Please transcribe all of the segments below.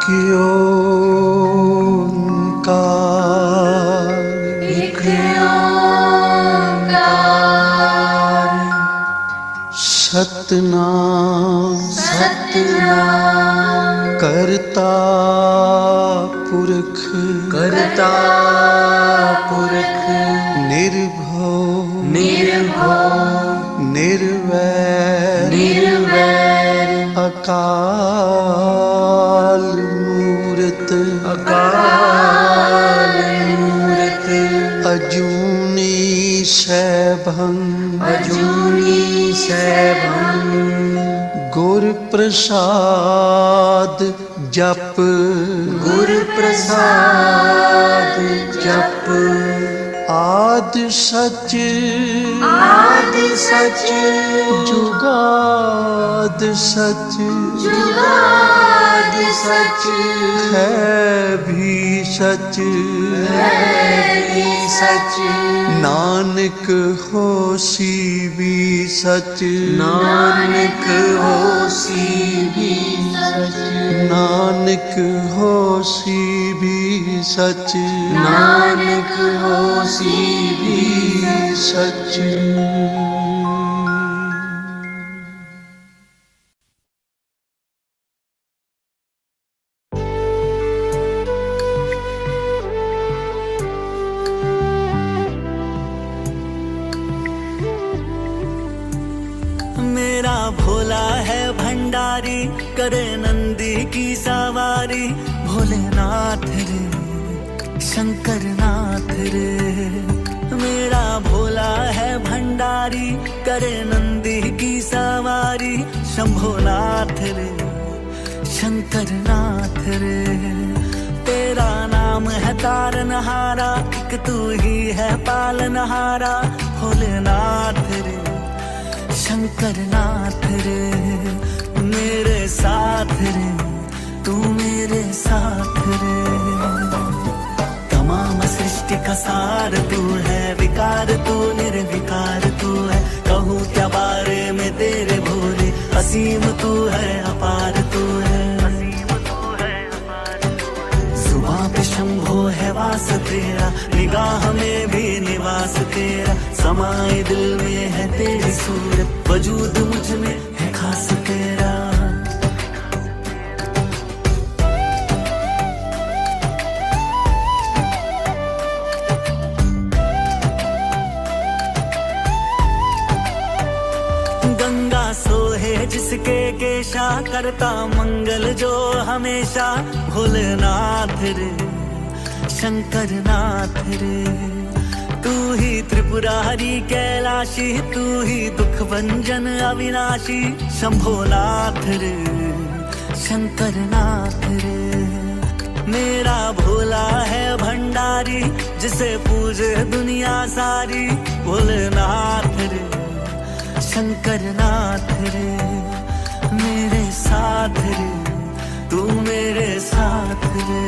एक ओंकार सतनाम सतनाम करता पुरख करता पुरख निर्भव निर्भव निर्वैर निर्वैर अकाल मूरत अकाल मूरत अजूनी सैभं अजूनी सैभं गुर प्रसाद जप गुर प्रसाद जप आद सच आदि सच जुगाद सच जुगाद सच है भी सच है भी सच नानक होसी भी सच नानक होसी भी सच नानक होसी भी सच नानक होसी भी सच। मेरा भोला है भंडारी करे नंदी की सवारी भोलेनाथ रे शंकर नाथ रे। मेरा भोला है भंडारी करे नंदी की सवारी शंभोनाथ रे शंकर नाथ रे। तेरा नाम है तारनहारा एक तू ही है पालनहारा भोलेनाथ रे शंकर नाथ रे। मेरे साथ रे तू मेरे साथ रे। तमाम सृष्टि का सार तू है विकार तू निर्विकार तू है। कहूँ क्या बारे में तेरे भोले असीम तू है अपार तू है। जुबां पे शंभो है वास तेरा निगाह में भी निवास तेरा। समाए दिल में है तेरी सूरत वजूद मुझ में है खास तेरा। गंगा सोहे जिसके केशा करता मंगल जो हमेशा भोलेनाथ रे शंकर नाथ रे। तू ही त्रिपुरारी कैलाशी तू ही दुख भंजन अविनाशी शंभोनाथ रे शंकर नाथ रे। मेरा भोला है भंडारी जिसे पूजे दुनिया सारी भोलेनाथ रे शंकर नाथ रे। मेरे साथ रे तू मेरे साथ रे।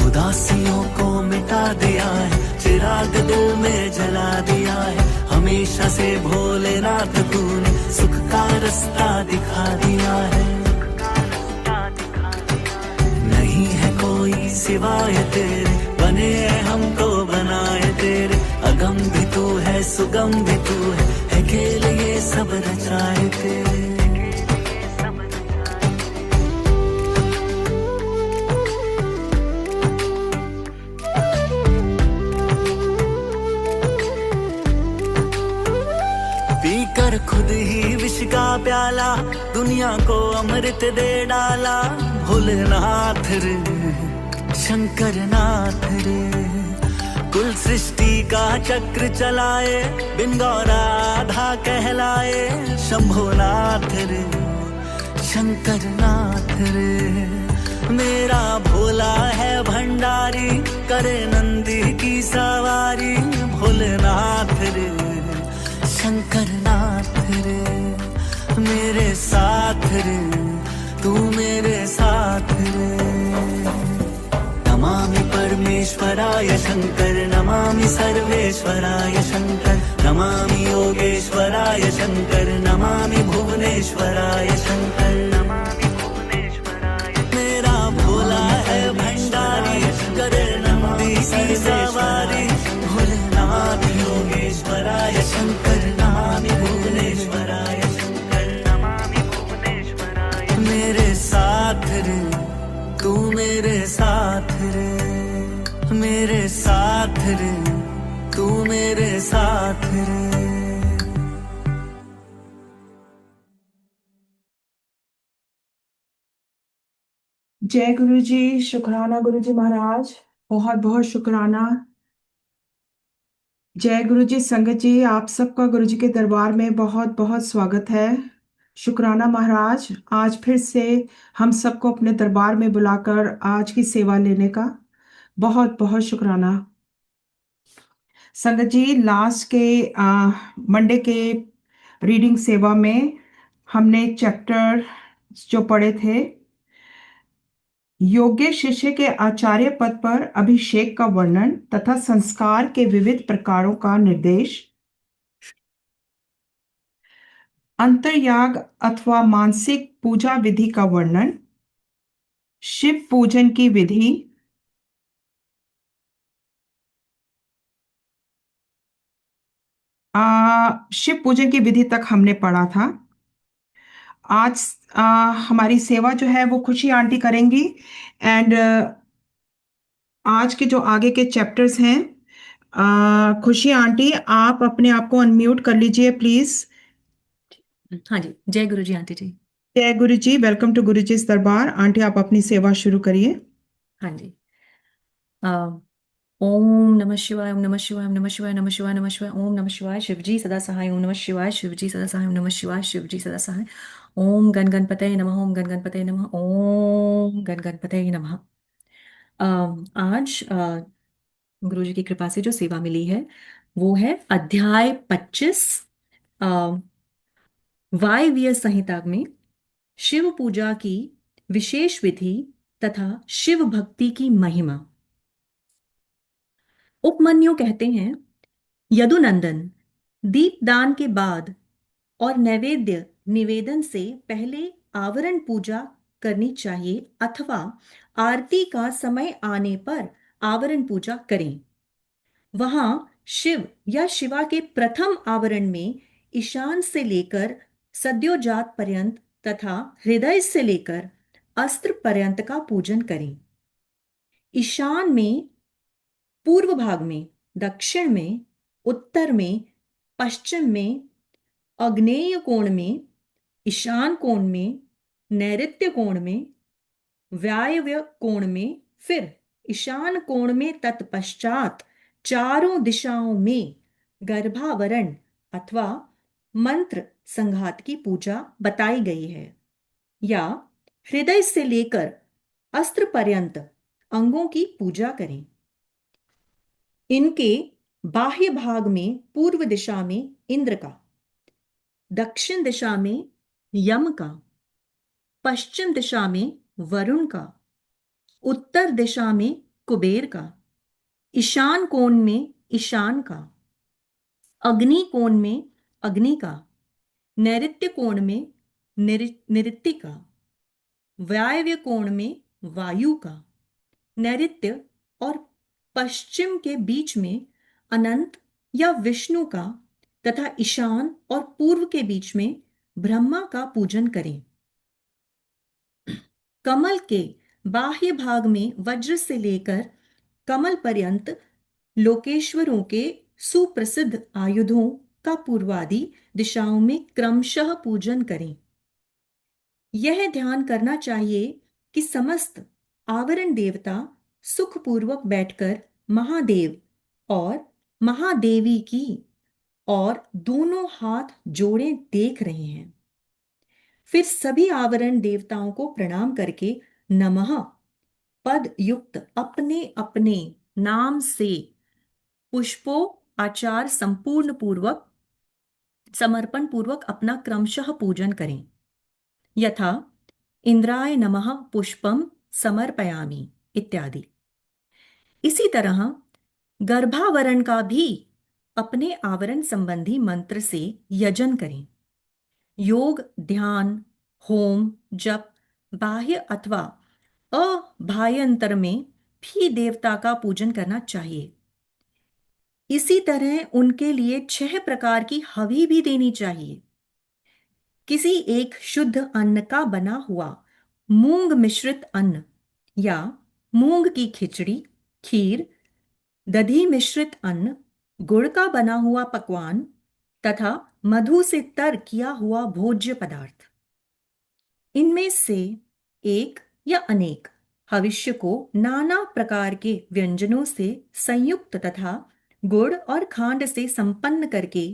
उदासियों को मिटा दिया है चिराग दिल में जला दिया है। हमेशा से भोलेनाथ तूने सुख का रास्ता दिखा दिया है। नहीं है कोई सिवाय तेरे बने हमको बनाए तेरे। अगम भी तू है सुगम भी तू है खेल ये सब रचाए तेरे। पीकर खुद ही विष का प्याला दुनिया को अमृत दे डाला भोलेनाथ रे शंकर नाथ रे। कुल सृष्टि का चक्र चलाए बिन गौराधा कहलाए शंभोनाथ रे शंकर नाथ रे। मेरा भोला है भंडारी करे नंदी की सवारी भोलेनाथ रे शंकर नाथ रे। मेरे साथ रे तू मेरे साथ रे। नमामि परमेश्वराय शंकर नमामि सर्वेश्वराय शंकर नमामि योगेश्वराय शंकर नमामि भुवनेश्वराय शंकर नमामि भुवनेश्वराय। शंकर नमामि भुवनेश्वराय शंकर नमामि भुवनेश्वराय मेरे साथ रे तू मेरे साथ रे मेरे साथ रे तू मेरे साथ रे। जय गुरु जी। शुक्राना गुरु जी महाराज, बहुत बहुत शुक्राना। जय गुरु जी। संगत जी, आप सबका गुरु जी के दरबार में बहुत बहुत स्वागत है। शुक्राना महाराज, आज फिर से हम सबको अपने दरबार में बुलाकर आज की सेवा लेने का बहुत बहुत शुक्राना। संगत जी, लास्ट के मंडे के रीडिंग सेवा में हमने चैप्टर जो पढ़े थे, योग्य शिष्य के आचार्य पद पर अभिषेक का वर्णन तथा संस्कार के विविध प्रकारों का निर्देश, अंतर्याग अथवा मानसिक पूजा विधि का वर्णन, शिव पूजन की विधि, शिव पूजन की विधि तक हमने पढ़ा था। आज हमारी सेवा जो है वो खुशी आंटी करेंगी। एंड आज के जो आगे के चैप्टर्स हैं, खुशी आंटी आप अपने आप को अनम्यूट कर लीजिए प्लीज। हाँ जी, जय गुरु जी आंटी जी। जय गुरु जी। वेलकम टू गुरु जी दरबार। आंटी आप अपनी सेवा शुरू करिए। हाँ जी। ओम नमः शिवाय, ओम नमः शिवाय, ओम नमः शिवाय, नमः शिवाय, नमः शिवाय, ओम नमः शिवाय। शिवजी सदा सहाय, ओम नमः शिवाय, शिवजी सदा सहाय, ओम नमः शिवाय, शिवजी सदा सहाय। ओम गण गणपतये नमः, ओम गण गणपतये नमः, ओम गण गणपतये नमः। आज गुरु जी की कृपा से जो सेवा मिली है वो है अध्याय 25 वायव्य संहिता में शिव पूजा की विशेष विधि तथा शिव भक्ति की महिमा। उपमन्यु कहते हैं, यदुनंदन, दीपदान के बाद और नैवेद्य निवेदन से पहले आवरण पूजा करनी चाहिए अथवा आरती का समय आने पर आवरण पूजा करें। वहां शिव या शिवा के प्रथम आवरण में ईशान से लेकर सद्योजात पर्यंत तथा हृदय से लेकर अस्त्र पर्यंत का पूजन करें। ईशान में पूर्व भाग में, दक्षिण में, उत्तर में, पश्चिम में, आग्नेय कोण में, ईशान कोण में, नैऋत्य कोण में, वायव्य कोण में, फिर ईशान कोण में तत्पश्चात चारों दिशाओं में गर्भावरण अथवा मंत्र संघात की पूजा बताई गई है। या हृदय से लेकर अस्त्र पर्यंत अंगों की पूजा करें। इनके बाह्य भाग में पूर्व दिशा में इंद्र का, दक्षिण दिशा में यम का, पश्चिम दिशा में वरुण का, उत्तर दिशा में कुबेर का, ईशान कोण में ईशान का, अग्नि कोण में अग्नि का, नैऋत्य कोण में नैऋत्य का, वायव्य कोण में वायु का, नैऋत्य और पश्चिम के बीच में अनंत या विष्णु का तथा ईशान और पूर्व के बीच में ब्रह्मा का पूजन करें। कमल के बाह्य भाग में वज्र से लेकर कमल पर्यंत लोकेश्वरों के सुप्रसिद्ध आयुधों का पूर्वादि दिशाओं में क्रमशः पूजन करें। यह ध्यान करना चाहिए कि समस्त आवरण देवता सुखपूर्वक बैठकर महादेव और महादेवी की और दोनों हाथ जोड़े देख रहे हैं। फिर सभी आवरण देवताओं को प्रणाम करके नमः पद युक्त अपने अपने नाम से पुष्पों आचार संपूर्ण पूर्वक समर्पण पूर्वक अपना क्रमशः पूजन करें। यथा इंद्राय नमः पुष्पम समर्पयामि इत्यादि। इसी तरह गर्भावरण का भी अपने आवरण संबंधी मंत्र से यजन करें। योग, ध्यान, होम, जप, बाह्य अथवा अबाह्यंतर में भी देवता का पूजन करना चाहिए। इसी तरह उनके लिए 6 प्रकार की हवी भी देनी चाहिए। किसी एक शुद्ध अन्न का बना हुआ मूंग मिश्रित अन्न या मूंग की खिचड़ी, खीर, दधी मिश्रित अन्न, गुड़ का बना हुआ पकवान तथा मधु से तर किया हुआ भोज्य पदार्थ, इनमें से एक या अनेक भविष्य को नाना प्रकार के व्यंजनों से संयुक्त तथा गुड़ और खांड से संपन्न करके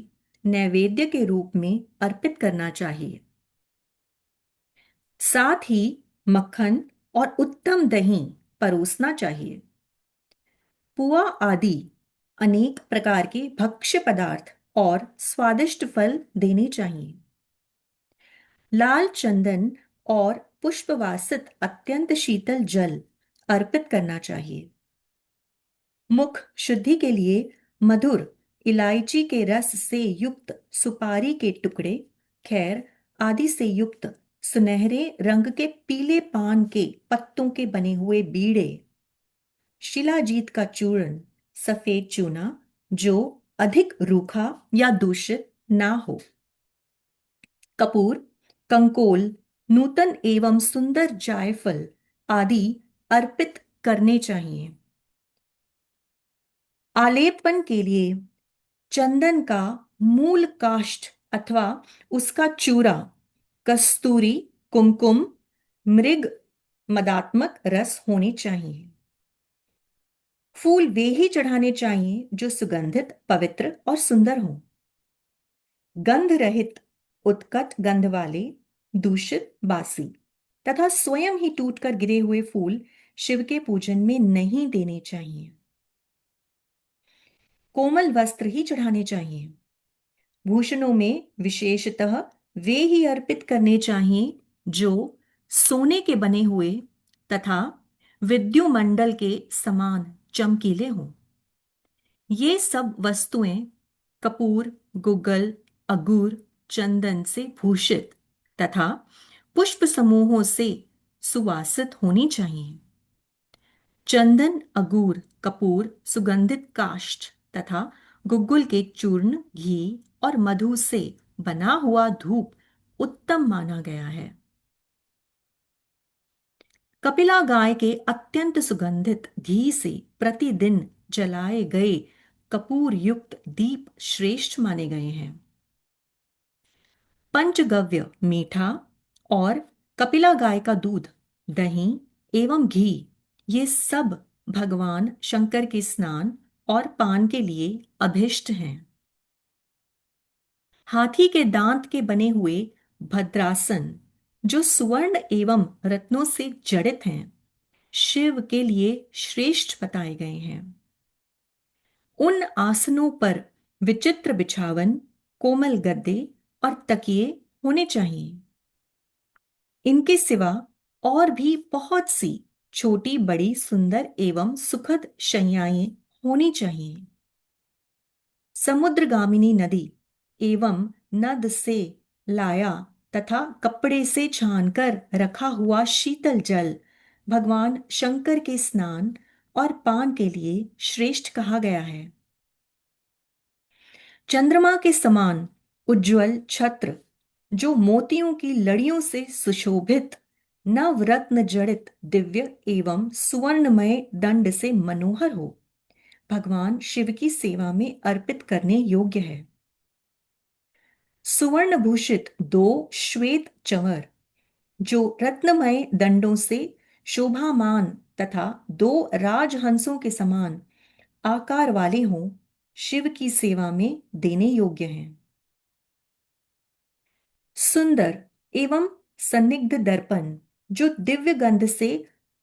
नैवेद्य के रूप में अर्पित करना चाहिए। साथ ही मक्खन और उत्तम दही परोसना चाहिए। पुआ आदि अनेक प्रकार के भक्ष्य पदार्थ और स्वादिष्ट फल देने चाहिए। लाल चंदन और पुष्पवासित अत्यंत शीतल जल अर्पित करना चाहिए। मुख शुद्धि के लिए मधुर इलायची के रस से युक्त सुपारी के टुकड़े, खैर आदि से युक्त सुनहरे रंग के पीले पान के पत्तों के बने हुए बीड़े, शिलाजीत का चूर्ण, सफेद चूना जो अधिक रूखा या दूषित ना हो, कपूर, कंकोल, नूतन एवं सुंदर जायफल आदि अर्पित करने चाहिए। आलेपन के लिए चंदन का मूल काष्ठ अथवा उसका चूरा, कस्तूरी, कुमकुम, मृग मदात्मक रस होने चाहिए। फूल वे ही चढ़ाने चाहिए जो सुगंधित, पवित्र और सुंदर हों। गंध रहित, उत्कट गंध वाले, दूषित, बासी तथा स्वयं ही टूटकर गिरे हुए फूल शिव के पूजन में नहीं देने चाहिए। कोमल वस्त्र ही चढ़ाने चाहिए। भूषणों में विशेषतः वे ही अर्पित करने चाहिए जो सोने के बने हुए तथा विद्युमंडल के समान चमकीले हों। ये सब वस्तुएं कपूर, गुग्गल, अगूर, चंदन से भूषित तथा पुष्प समूहों से सुवासित होनी चाहिए। चंदन, अगूर, कपूर, सुगंधित काष्ठ तथा गुग्गुल के चूर्ण, घी और मधु से बना हुआ धूप उत्तम माना गया है। कपिला गाय के अत्यंत सुगंधित घी से प्रतिदिन जलाए गए कपूर युक्त दीप श्रेष्ठ माने गए हैं। पंचगव्य मीठा और कपिला गाय का दूध, दही एवं घी ये सब भगवान शंकर के स्नान और पान के लिए अभिष्ट हैं। हाथी के दांत के बने हुए भद्रासन जो सुवर्ण एवं रत्नों से जड़ित हैं, शिव के लिए श्रेष्ठ बताए गए हैं। उन आसनों पर विचित्र बिछावन, कोमल गद्दे और तकिए होने चाहिए। इनके सिवा और भी बहुत सी छोटी बड़ी सुंदर एवं सुखद शैयाएं होनी चाहिए। समुद्रगामिनी नदी एवं नद से लाया तथा कपड़े से छानकर रखा हुआ शीतल जल भगवान शंकर के स्नान और पान के लिए श्रेष्ठ कहा गया है। चंद्रमा के समान उज्ज्वल छत्र जो मोतियों की लड़ियों से सुशोभित नवरत्न जड़ित दिव्य एवं सुवर्णमय दंड से मनोहर हो, भगवान शिव की सेवा में अर्पित करने योग्य है। सुवर्ण भूषित 2 श्वेत चंवर जो रत्नमय दंडों से शोभामान तथा 2 राजहंसों के समान आकार वाले हों, शिव की सेवा में देने योग्य हैं। सुंदर एवं सन्निग्ध दर्पण जो दिव्य गंध से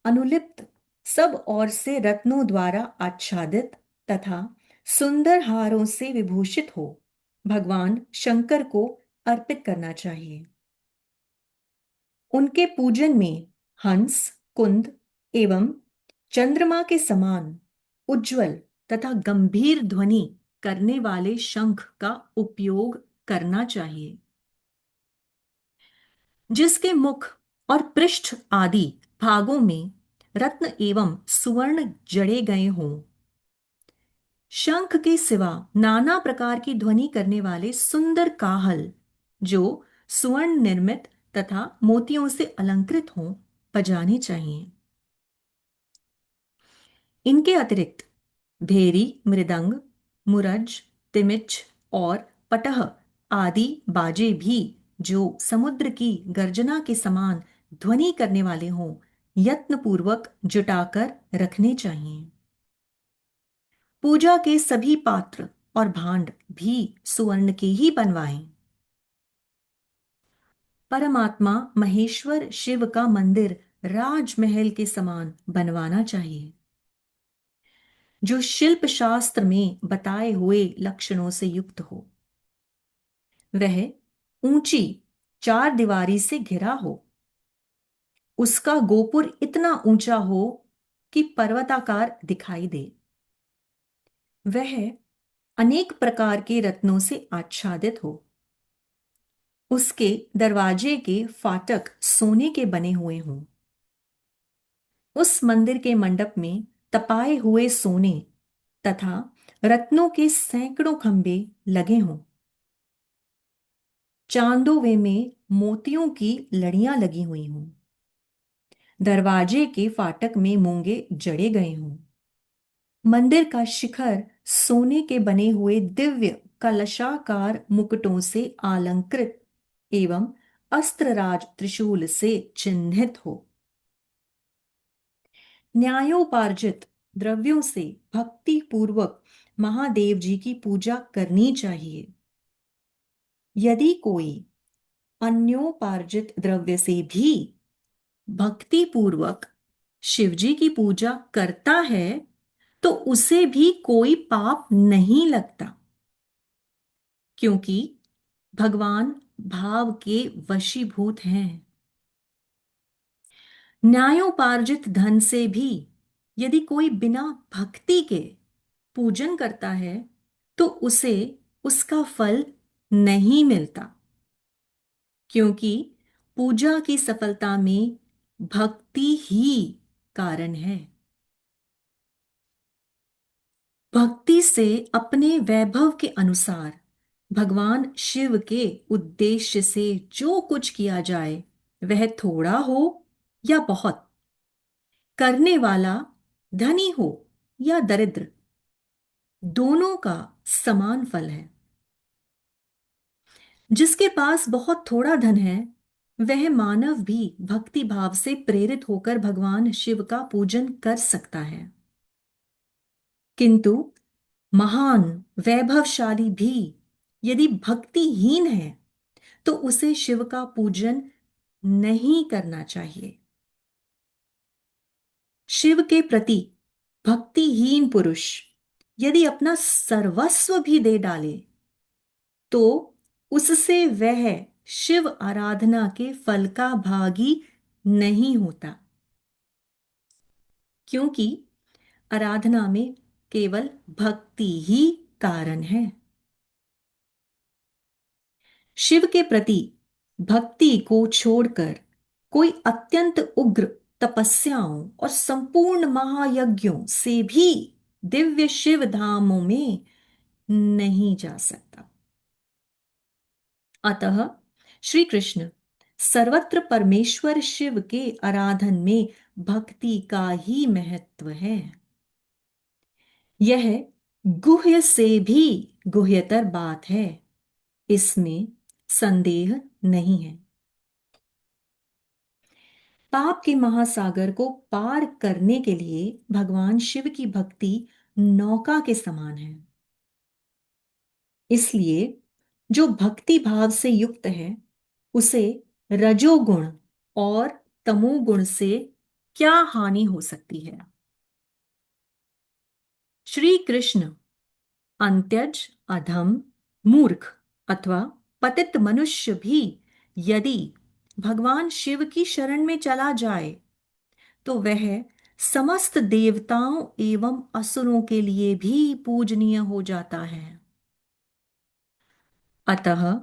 अनुलिप्त, सब ओर से रत्नों द्वारा आच्छादित तथा सुंदर हारों से विभूषित हो, भगवान शंकर को अर्पित करना चाहिए। उनके पूजन में हंस, कुंद एवं चंद्रमा के समान उज्ज्वल तथा गंभीर ध्वनि करने वाले शंख का उपयोग करना चाहिए, जिसके मुख और पृष्ठ आदि भागों में रत्न एवं सुवर्ण जड़े गए हों। शंख के सिवा नाना प्रकार की ध्वनि करने वाले सुंदर काहल जो स्वर्ण निर्मित तथा मोतियों से अलंकृत हों बजाने चाहिए। इनके अतिरिक्त भेरी, मृदंग, मुरज, तिमिच और पटह आदि बाजे भी जो समुद्र की गर्जना के समान ध्वनि करने वाले हों यत्नपूर्वक जुटाकर रखने चाहिए। पूजा के सभी पात्र और भांड भी सुवर्ण के ही बनवाएं। परमात्मा महेश्वर शिव का मंदिर राजमहल के समान बनवाना चाहिए जो शिल्प शास्त्र में बताए हुए लक्षणों से युक्त हो। वह ऊंची 4 दीवारी से घिरा हो, उसका गोपुर इतना ऊंचा हो कि पर्वताकार दिखाई दे। वह अनेक प्रकार के रत्नों से आच्छादित हो, उसके दरवाजे के फाटक सोने के बने हुए हों, उस मंदिर के मंडप में तपाए हुए सोने तथा रत्नों के सैकड़ों खंभे लगे हों, चांदोवे में मोतियों की लड़ियां लगी हुई हों, दरवाजे के फाटक में मूंगे जड़े गए हों, मंदिर का शिखर सोने के बने हुए दिव्य कलशाकार मुकुटों से अलंकृत एवं अस्त्रराज त्रिशूल से चिन्हित हो। न्यायोपार्जित द्रव्यों से भक्ति पूर्वक महादेव जी की पूजा करनी चाहिए। यदि कोई अन्योपार्जित द्रव्य से भी भक्ति पूर्वक शिवजी की पूजा करता है तो उसे भी कोई पाप नहीं लगता, क्योंकि भगवान भाव के वशीभूत हैं। न्यायोपार्जित धन से भी यदि कोई बिना भक्ति के पूजन करता है तो उसे उसका फल नहीं मिलता, क्योंकि पूजा की सफलता में भक्ति ही कारण है। भक्ति से अपने वैभव के अनुसार भगवान शिव के उद्देश्य से जो कुछ किया जाए, वह थोड़ा हो या बहुत, करने वाला धनी हो या दरिद्र, दोनों का समान फल है। जिसके पास बहुत थोड़ा धन है, वह मानव भी भक्ति भाव से प्रेरित होकर भगवान शिव का पूजन कर सकता है, किंतु महान वैभवशाली भी यदि भक्तिहीन है तो उसे शिव का पूजन नहीं करना चाहिए। शिव के प्रति भक्तिहीन पुरुष यदि अपना सर्वस्व भी दे डाले तो उससे वह शिव आराधना के फल का भागी नहीं होता, क्योंकि आराधना में केवल भक्ति ही कारण है। शिव के प्रति भक्ति को छोड़कर कोई अत्यंत उग्र तपस्याओं और संपूर्ण महायज्ञों से भी दिव्य शिव धामों में नहीं जा सकता। अतः श्री कृष्ण सर्वत्र परमेश्वर शिव के आराधन में भक्ति का ही महत्व है। यह गुह्य से भी गुह्यतर बात है, इसमें संदेह नहीं है। पाप के महासागर को पार करने के लिए भगवान शिव की भक्ति नौका के समान है। इसलिए जो भक्ति भाव से युक्त है उसे रजोगुण और तमोगुण से क्या हानि हो सकती है। श्री कृष्ण अंत्यज, अधम, मूर्ख अथवा पतित मनुष्य भी यदि भगवान शिव की शरण में चला जाए तो वह समस्त देवताओं एवं असुरों के लिए भी पूजनीय हो जाता है। अतः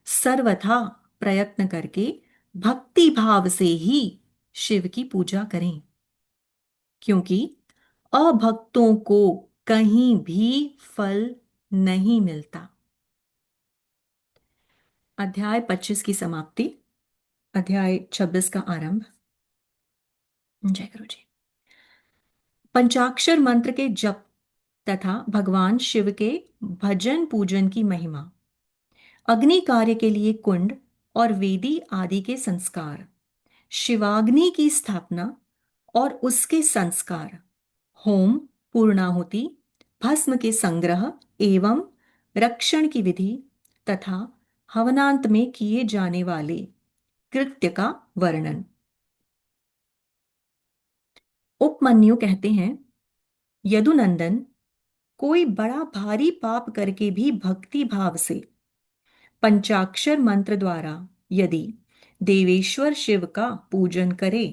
सर्वथा प्रयत्न करके भक्ति भाव से ही शिव की पूजा करें, क्योंकि अभक्तों को कहीं भी फल नहीं मिलता। अध्याय 25 की समाप्ति। अध्याय 26 का आरंभ। जय गुरु जी। पंचाक्षर मंत्र के जप तथा भगवान शिव के भजन पूजन की महिमा। अग्नि कार्य के लिए कुंड और वेदी आदि के संस्कार, शिवाग्नि की स्थापना और उसके संस्कार, होम, पूर्णाहुति, भस्म के संग्रह एवं रक्षण की विधि तथा हवनांत में किए जाने वाले कृत्य का वर्णन। उपमन्यु कहते हैं, यदुनंदन, कोई बड़ा भारी पाप करके भी भक्ति भाव से पंचाक्षर मंत्र द्वारा यदि देवेश्वर शिव का पूजन करे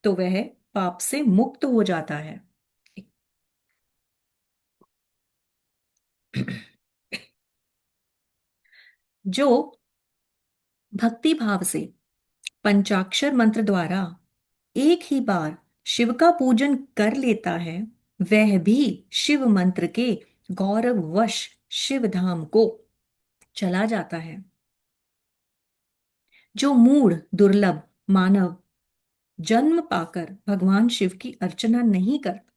तो वह पाप से मुक्त हो जाता है। जो भक्ति भाव से पंचाक्षर मंत्र द्वारा एक ही बार शिव का पूजन कर लेता है, वह भी शिव मंत्र के गौरववश शिव धाम को चला जाता है। जो मूढ़ दुर्लभ मानव जन्म पाकर भगवान शिव की अर्चना नहीं करता,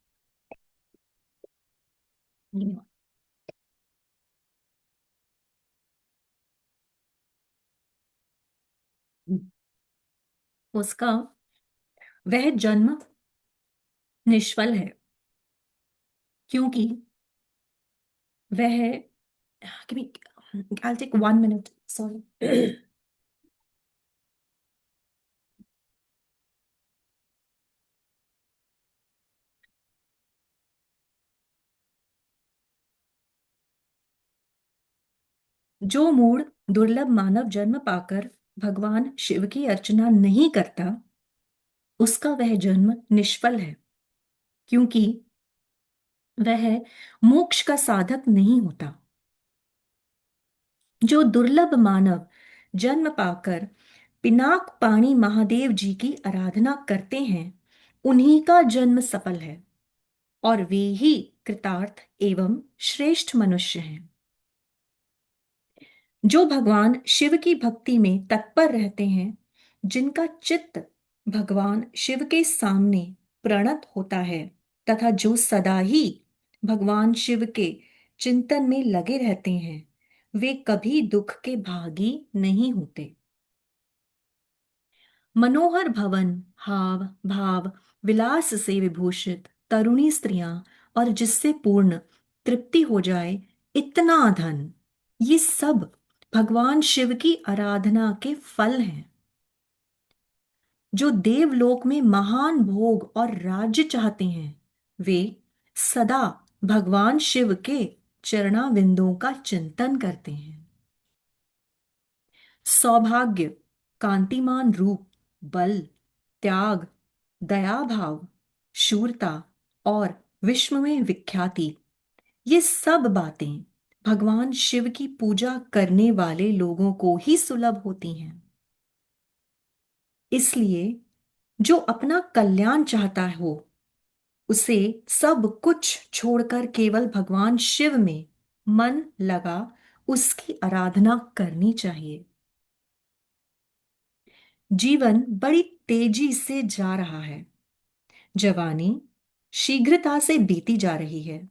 उसका वह जन्म निष्फल है, क्योंकि वह give me I'll take 1 minute, sorry। जो मूढ़ दुर्लभ मानव जन्म पाकर भगवान शिव की अर्चना नहीं करता, उसका वह जन्म निष्फल है, क्योंकि वह मोक्ष का साधक नहीं होता। जो दुर्लभ मानव जन्म पाकर पिनाक पाणी महादेव जी की आराधना करते हैं, उन्हीं का जन्म सफल है और वे ही कृतार्थ एवं श्रेष्ठ मनुष्य हैं। जो भगवान शिव की भक्ति में तत्पर रहते हैं, जिनका चित्त भगवान शिव के सामने प्रणत होता है तथा जो सदा ही भगवान शिव के चिंतन में लगे रहते हैं, वे कभी दुख के भागी नहीं होते। मनोहर भवन, हाव भाव, विलास से विभूषित तरुणी स्त्रियां और जिससे पूर्ण तृप्ति हो जाए इतना धन, ये सब भगवान शिव की आराधना के फल हैं। जो देवलोक में महान भोग और राज्य चाहते हैं, वे सदा भगवान शिव के चरणाविंदों का चिंतन करते हैं। सौभाग्य, कांतिमान रूप, बल, त्याग, दया भाव, शूरता और विश्व में विख्याति, ये सब बातें भगवान शिव की पूजा करने वाले लोगों को ही सुलभ होती हैं। इसलिए जो अपना कल्याण चाहता हो, उसे सब कुछ छोड़कर केवल भगवान शिव में मन लगा उसकी आराधना करनी चाहिए। जीवन बड़ी तेजी से जा रहा है, जवानी शीघ्रता से बीती जा रही है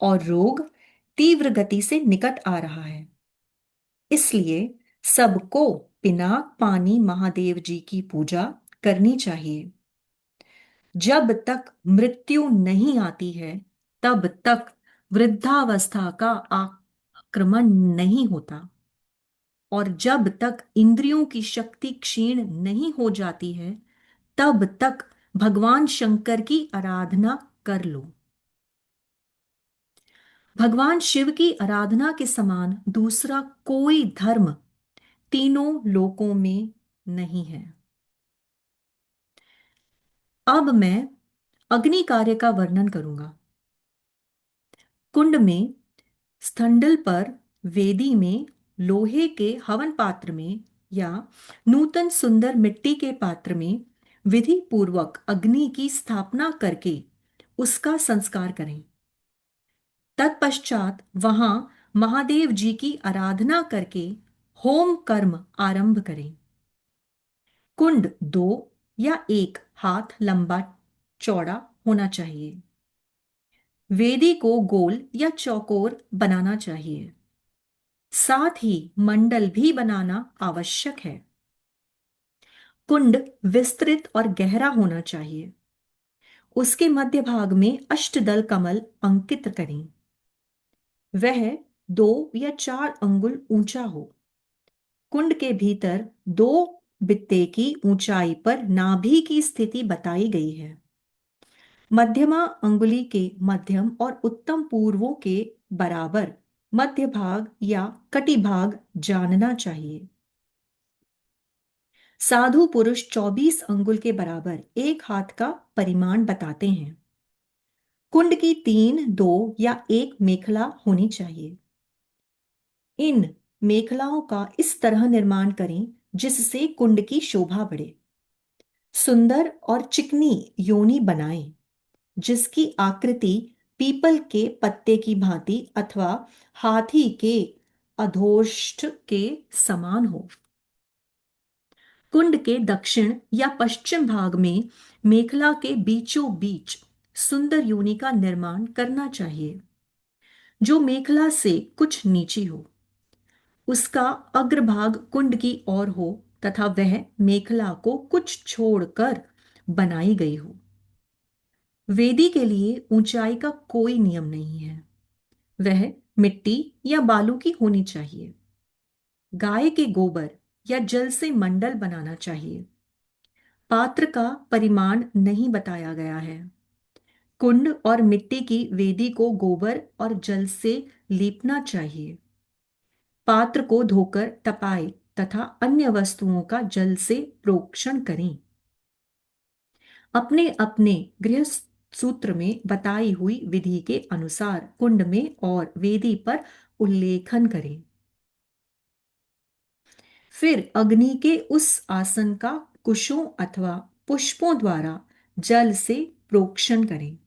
और रोग तीव्र गति से निकट आ रहा है। इसलिए सबको पिनाक पानी महादेव जी की पूजा करनी चाहिए। जब तक मृत्यु नहीं आती है, तब तक वृद्धावस्था का आक्रमण नहीं होता, और जब तक इंद्रियों की शक्ति क्षीण नहीं हो जाती है, तब तक भगवान शंकर की आराधना कर लो। भगवान शिव की आराधना के समान दूसरा कोई धर्म तीनों लोकों में नहीं है। अब मैं अग्नि कार्य का वर्णन करूंगा। कुंड में, स्थंडल पर, वेदी में, लोहे के हवन पात्र में या नूतन सुंदर मिट्टी के पात्र में विधि पूर्वक अग्नि की स्थापना करके उसका संस्कार करें। तत्पश्चात वहां महादेव जी की आराधना करके होम कर्म आरंभ करें। कुंड 2 या 1 हाथ लंबा चौड़ा होना चाहिए। वेदी को गोल या चौकोर बनाना चाहिए। साथ ही मंडल भी बनाना आवश्यक है। कुंड विस्तृत और गहरा होना चाहिए। उसके मध्य भाग में अष्टदल कमल अंकित करें। वह 2 या 4 अंगुल ऊंचा हो। कुंड के भीतर 2 बित्ते की ऊंचाई पर नाभि की स्थिति बताई गई है। मध्यमा अंगुली के मध्यम और उत्तम पूर्वों के बराबर मध्य भाग या कटी भाग जानना चाहिए। साधु पुरुष 24 अंगुल के बराबर 1 हाथ का परिमाण बताते हैं। कुंड की 3, 2 या 1 मेखला होनी चाहिए। इन मेखलाओं का इस तरह निर्माण करें जिससे कुंड की शोभा बढ़े। सुंदर और चिकनी योनि बनाएं जिसकी आकृति पीपल के पत्ते की भांति अथवा हाथी के अधोष्ठ के समान हो। कुंड के दक्षिण या पश्चिम भाग में मेखला के बीचों बीच सुंदर योनि का निर्माण करना चाहिए जो मेखला से कुछ नीची हो। उसका अग्रभाग कुंड की ओर हो तथा वह मेखला को कुछ छोड़कर बनाई गई हो। वेदी के लिए ऊंचाई का कोई नियम नहीं है। वह मिट्टी या बालू की होनी चाहिए। गाय के गोबर या जल से मंडल बनाना चाहिए। पात्र का परिमाण नहीं बताया गया है। कुंड और मिट्टी की वेदी को गोबर और जल से लीपना चाहिए। पात्र को धोकर तपाए तथा अन्य वस्तुओं का जल से प्रोक्षण करें। अपने अपने गृह सूत्र में बताई हुई विधि के अनुसार कुंड में और वेदी पर उल्लेखन करें। फिर अग्नि के उस आसन का कुशों अथवा पुष्पों द्वारा जल से प्रोक्षण करें।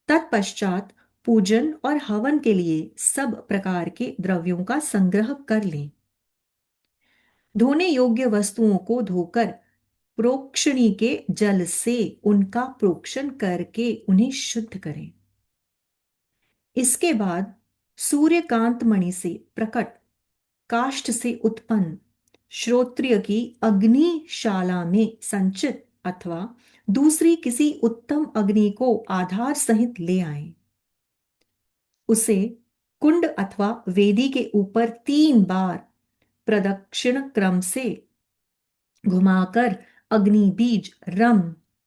तत्पश्चात पूजन और हवन के लिए सब प्रकार के द्रव्यों का संग्रह कर लें। धोने योग्य वस्तुओं को धोकर प्रोक्षणी के जल से उनका प्रोक्षण करके उन्हें शुद्ध करें। इसके बाद सूर्यकांत मणि से प्रकट काष्ठ से उत्पन्न श्रोत्रिय की अग्निशाला में संचित अथवा दूसरी किसी उत्तम अग्नि को आधार सहित ले आए। उसे कुंड अथवा वेदी के ऊपर 3 बार प्रदक्षिण क्रम से घुमाकर अग्नि बीज रम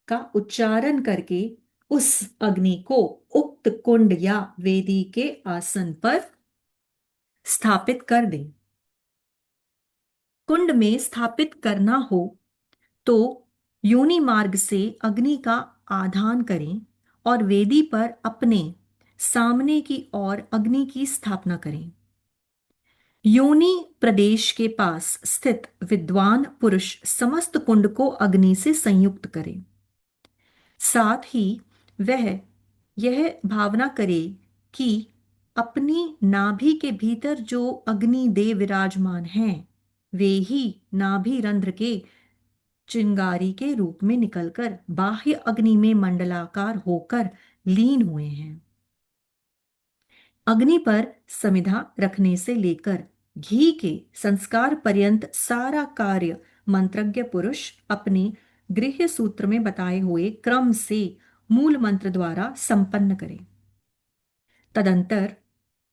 का उच्चारण करके उस अग्नि को उक्त कुंड या वेदी के आसन पर स्थापित कर दें। कुंड में स्थापित करना हो तो योनि मार्ग से अग्नि का आधान करें और वेदी पर अपने सामने की ओर अग्नि की स्थापना करें। योनि प्रदेश के पास स्थित विद्वान पुरुष समस्त कुंड को अग्नि से संयुक्त करें। साथ ही वह यह भावना करे कि अपनी नाभि के भीतर जो अग्नि देव विराजमान हैं वे ही नाभि रंध्र के चिंगारी के रूप में निकलकर बाह्य अग्नि में मंडलाकार होकर लीन हुए हैं। अग्नि पर समिधा रखने से लेकर घी के संस्कार पर्यंत सारा कार्य मंत्रज्ञ पुरुष अपने गृह्य सूत्र में बताए हुए क्रम से मूल मंत्र द्वारा संपन्न करें। तदंतर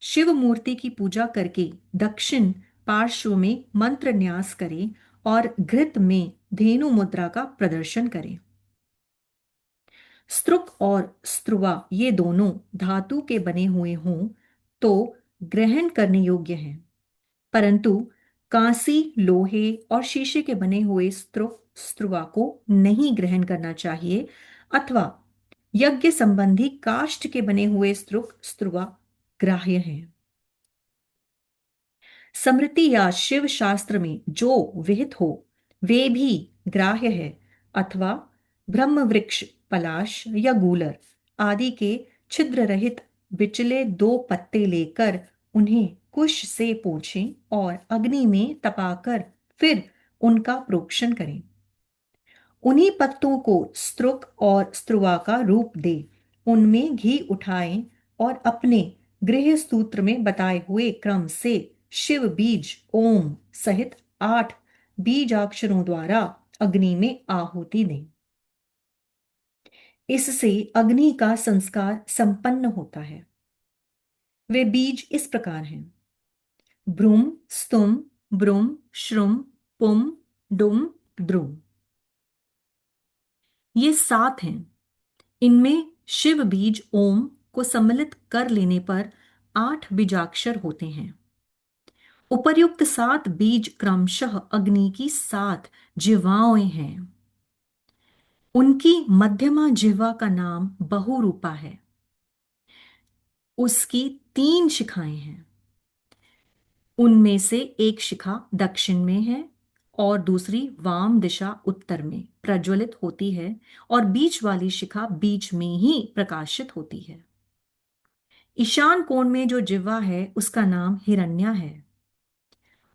शिव मूर्ति की पूजा करके दक्षिण पार्श्व में मंत्र न्यास करें और घृत में धेनु मुद्रा का प्रदर्शन करें। स्तृक और स्त्रुवा ये दोनों धातु के बने हुए हों तो ग्रहण करने योग्य हैं, परंतु कांसी, लोहे और शीशे के बने हुए स्तृक स्त्रुवा को नहीं ग्रहण करना चाहिए अथवा यज्ञ संबंधी काष्ठ के बने हुए स्तृक स्त्रुवा ग्राह्य हैं। स्मृति या शिव शास्त्र में जो विहित हो वे भी ग्राह्य है अथवा ब्रह्म वृक्ष, पलाश या गूलर आदि के छिद्र रहित बिचले 2 पत्ते लेकर उन्हें कुश से पोंछें और अग्नि में तपाकर फिर उनका प्रोक्षण करें। उन्हीं पत्तों को स्त्रुक और स्त्रुवा का रूप दे उनमें घी उठाएं और अपने गृह सूत्र में बताए हुए क्रम से शिव बीज ओम सहित 8 बीजाक्षरों द्वारा अग्नि में आहुति दें। इससे अग्नि का संस्कार संपन्न होता है। वे बीज इस प्रकार हैं: ब्रूम स्तुम ब्रुम श्रुम पुम डुम द्रुम। ये 7 हैं। इनमें शिव बीज ओम को सम्मिलित कर लेने पर 8 बीजाक्षर होते हैं। उपर्युक्त 7 बीज क्रमशः अग्नि की 7 जिह्वाएं हैं। उनकी मध्यमा जिह्वा का नाम बहुरूपा है। उसकी 3 शिखाएं हैं। उनमें से एक शिखा दक्षिण में है और दूसरी वाम दिशा उत्तर में प्रज्वलित होती है और बीच वाली शिखा बीच में ही प्रकाशित होती है। ईशान कोण में जो जिह्वा है उसका नाम हिरण्या है।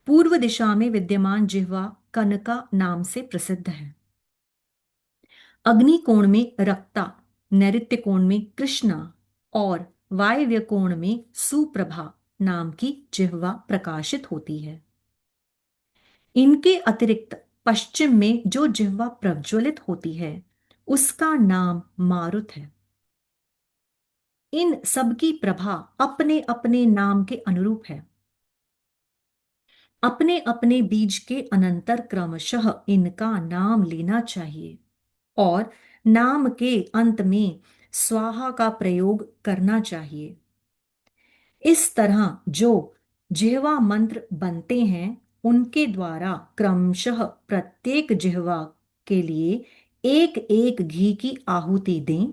पूर्व दिशा में विद्यमान जिह्वा कनका नाम से प्रसिद्ध है। अग्नि कोण में रक्ता, नैऋत्य कोण में कृष्णा और वायव्य कोण में सुप्रभा नाम की जिह्वा प्रकाशित होती है। इनके अतिरिक्त पश्चिम में जो जिह्वा प्रज्वलित होती है उसका नाम मारुत है। इन सबकी प्रभा अपने अपने नाम के अनुरूप है। अपने अपने बीज के अनंतर क्रमशः इनका नाम लेना चाहिए और नाम के अंत में स्वाहा का प्रयोग करना चाहिए। इस तरह जो जिह्वा मंत्र बनते हैं उनके द्वारा क्रमशः प्रत्येक जिह्वा के लिए एक एक घी की आहुति दें,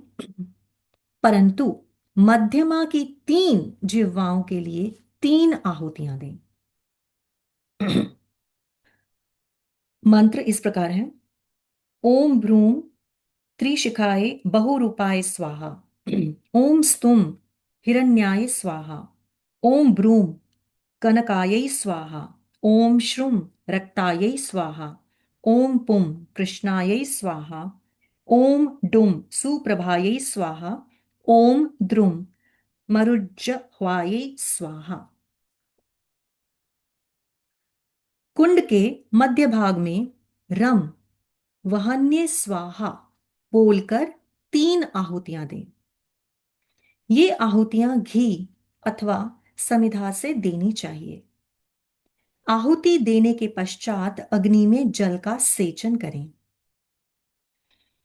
परंतु मध्यमा की 3 जिह्वाओं के लिए 3 आहुतियां दें। मंत्र इस प्रकार है: ओम भ्रूम त्रिशिखाय बहुरूपाय स्वाहा। ओम स्तुम हिरण्याय स्वाहा। ओम ब्रूम कनकायै स्वाहा। ओम श्रुम रक्तायै स्वाहा। ओम पुम कृष्णायै स्वाहा। ओम डुम सुप्रभायै स्वाहा। ओम द्रुम मरुज्जह्वायै स्वाहा। कुंड के मध्य भाग में रम वहन्ये स्वाहा बोलकर 3 आहुतियां दें। ये आहुतियां घी अथवा समिधा से देनी चाहिए। आहुति देने के पश्चात अग्नि में जल का सेचन करें।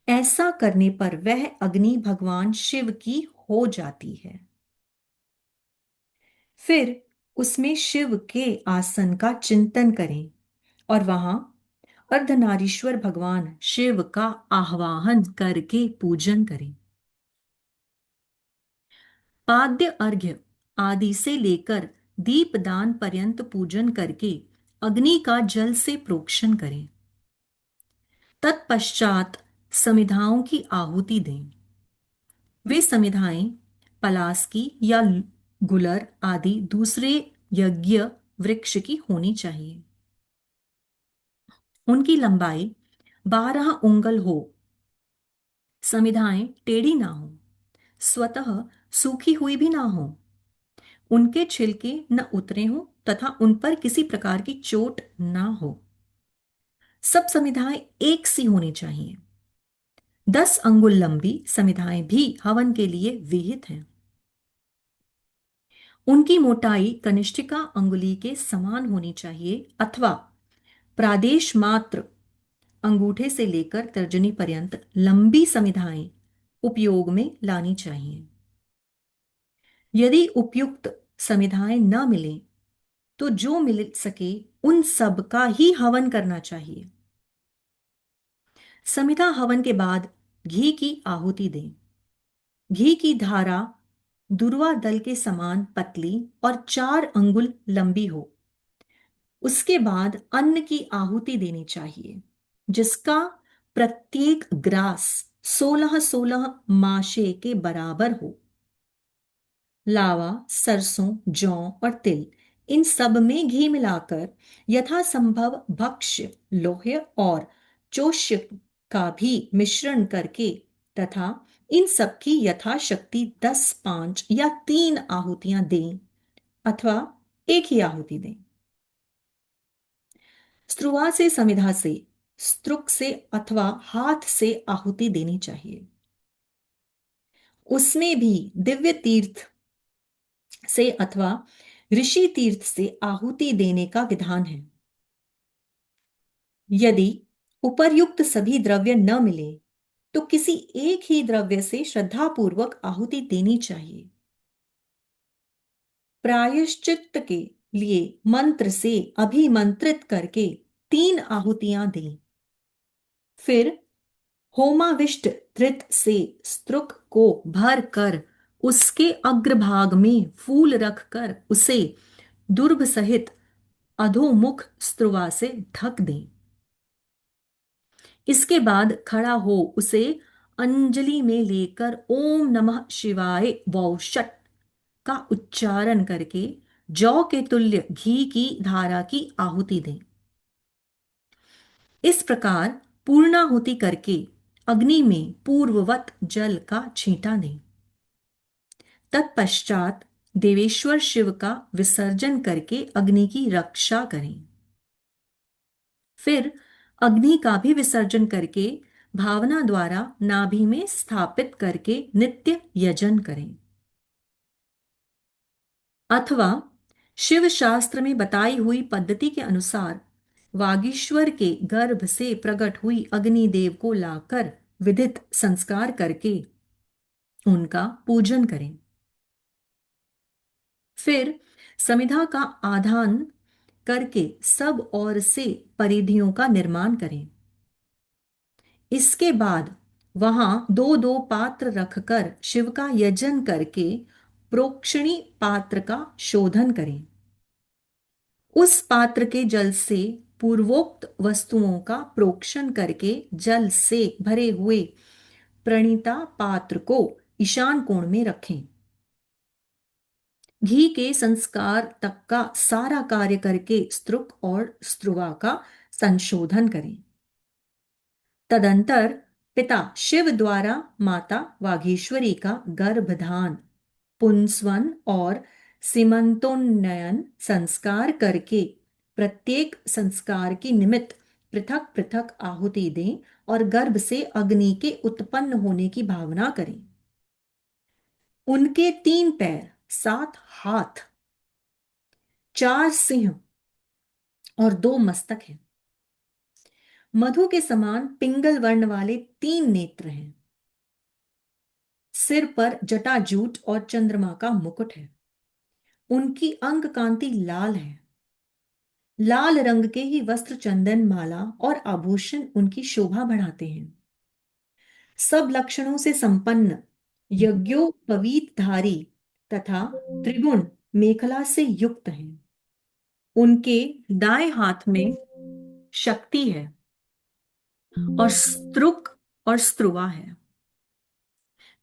ऐसा करने पर वह अग्नि भगवान शिव की हो जाती है। फिर उसमें शिव के आसन का चिंतन करें और वहां अर्धनारीश्वर भगवान शिव का आह्वान करके पूजन करें। पाद्य अर्घ्य आदि से लेकर दीपदान पर्यंत पूजन करके अग्नि का जल से प्रोक्षण करें। तत्पश्चात समिधाओं की आहुति दें। वे समिधाएं पलास की या गुलर आदि दूसरे यज्ञ वृक्ष की होनी चाहिए। उनकी लंबाई 12 उंगल हो। समिधाएं टेढ़ी ना हो, स्वतः सूखी हुई भी ना हो। उनके छिलके न उतरे हों तथा उन पर किसी प्रकार की चोट ना हो। सब समिधाएं एक सी होनी चाहिए। 10 अंगुल लंबी समिधाएं भी हवन के लिए विहित हैं। उनकी मोटाई कनिष्ठिका अंगुली के समान होनी चाहिए अथवा प्रादेश मात्र अंगूठे से लेकर तर्जनी पर्यंत लंबी समिधाएं उपयोग में लानी चाहिए। यदि उपयुक्त समिधाएं न मिलें तो जो मिल सके उन सब का ही हवन करना चाहिए। समिधा हवन के बाद घी की आहुति दें। घी की धारा दुर्वा दल के समान पतली और 4 अंगुल लंबी हो। उसके बाद अन्न की आहुति देनी चाहिए जिसका प्रत्येक ग्रास 16-16 माशे के बराबर हो। लावा, सरसों, जौ और तिल, इन सब में घी मिलाकर यथासंभव भक्ष्य, लोह्य और चोष्य का भी मिश्रण करके तथा इन सब की यथाशक्ति 10, 5 या 3 आहुतियां दें अथवा एक ही आहुति दें। स्त्रुवा से समिधा से, स्त्रुक से अथवा हाथ से आहुति देनी चाहिए। उसमें भी दिव्य तीर्थ से अथवा ऋषि तीर्थ से आहुति देने का विधान है। यदि उपर्युक्त सभी द्रव्य न मिले तो किसी एक ही द्रव्य से श्रद्धापूर्वक आहुति देनी चाहिए। प्रायश्चित्त के लिए मंत्र से अभिमंत्रित करके 3 आहुतियां दें। फिर होमाविष्ट धृत से स्त्रुक को भर कर उसके अग्रभाग में फूल रखकर उसे दुर्भ सहित अधोमुख स्त्रुवा से ढक दें। इसके बाद खड़ा हो उसे अंजलि में लेकर ओम नमः शिवाय वौषट का उच्चारण करके जौ के तुल्य घी की धारा की आहुति दें। इस प्रकार पूर्णाहुति करके अग्नि में पूर्ववत जल का छींटा दें। तत्पश्चात देवेश्वर शिव का विसर्जन करके अग्नि की रक्षा करें। फिर अग्नि का भी विसर्जन करके भावना द्वारा नाभि में स्थापित करके नित्य यजन करें। अथवा शिव शास्त्र में बताई हुई पद्धति के अनुसार वागीश्वर के गर्भ से प्रकट हुई अग्निदेव को लाकर विधित संस्कार करके उनका पूजन करें। फिर समिधा का आधान करके सब ओर से परिधियों का निर्माण करें। इसके बाद वहां 2-2 पात्र रखकर शिव का यजन करके प्रोक्षणी पात्र का शोधन करें। उस पात्र के जल से पूर्वोक्त वस्तुओं का प्रोक्षण करके जल से भरे हुए प्रणीता पात्र को ईशान कोण में रखें। घी के संस्कार तक का सारा कार्य करके स्त्रुक और स्त्रुवा का संशोधन करें। तदंतर पिता शिव द्वारा माता वाघेश्वरी का गर्भधान, पुंसवन और सीमंतोन्नयन संस्कार करके प्रत्येक संस्कार की निमित्त पृथक पृथक आहुति दें और गर्भ से अग्नि के उत्पन्न होने की भावना करें। उनके 3 पैर, 7 हाथ, 4 सिंह और 2 मस्तक हैं। मधु के समान पिंगल वर्ण वाले 3 नेत्र हैं। सिर पर जटाजूट और चंद्रमा का मुकुट है। उनकी अंग कांति लाल है। लाल रंग के ही वस्त्र, चंदन, माला और आभूषण उनकी शोभा बढ़ाते हैं। सब लक्षणों से संपन्न यज्ञोपवीतधारी तथा त्रिगुण मेखला से युक्त हैं। उनके दाएं हाथ में शक्ति है और स्त्रुक और स्त्रुवा है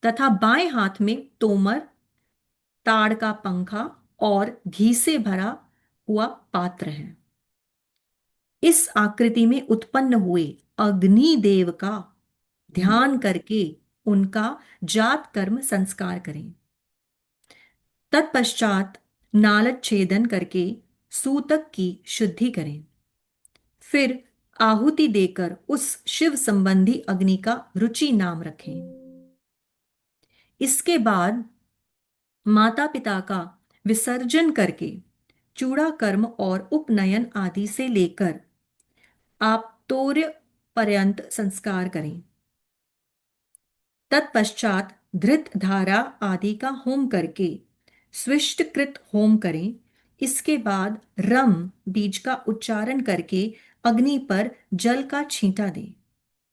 तथा बाएं हाथ में तोमर, ताड़ का पंखा और घी से भरा हुआ पात्र है। इस आकृति में उत्पन्न हुए अग्निदेव का ध्यान करके उनका जात कर्म संस्कार करें। तत्पश्चात नालच छेदन करके सूतक की शुद्धि करें। फिर आहुति देकर उस शिव संबंधी अग्नि का रुचि नाम रखें। इसके बाद माता पिता का विसर्जन करके चूड़ा कर्म और उपनयन आदि से लेकर आप्तोर्य पर्यंत संस्कार करें। तत्पश्चात धृत धारा आदि का होम करके स्विष्टकृत होम करें। इसके बाद रम बीज का उच्चारण करके अग्नि पर जल का छींटा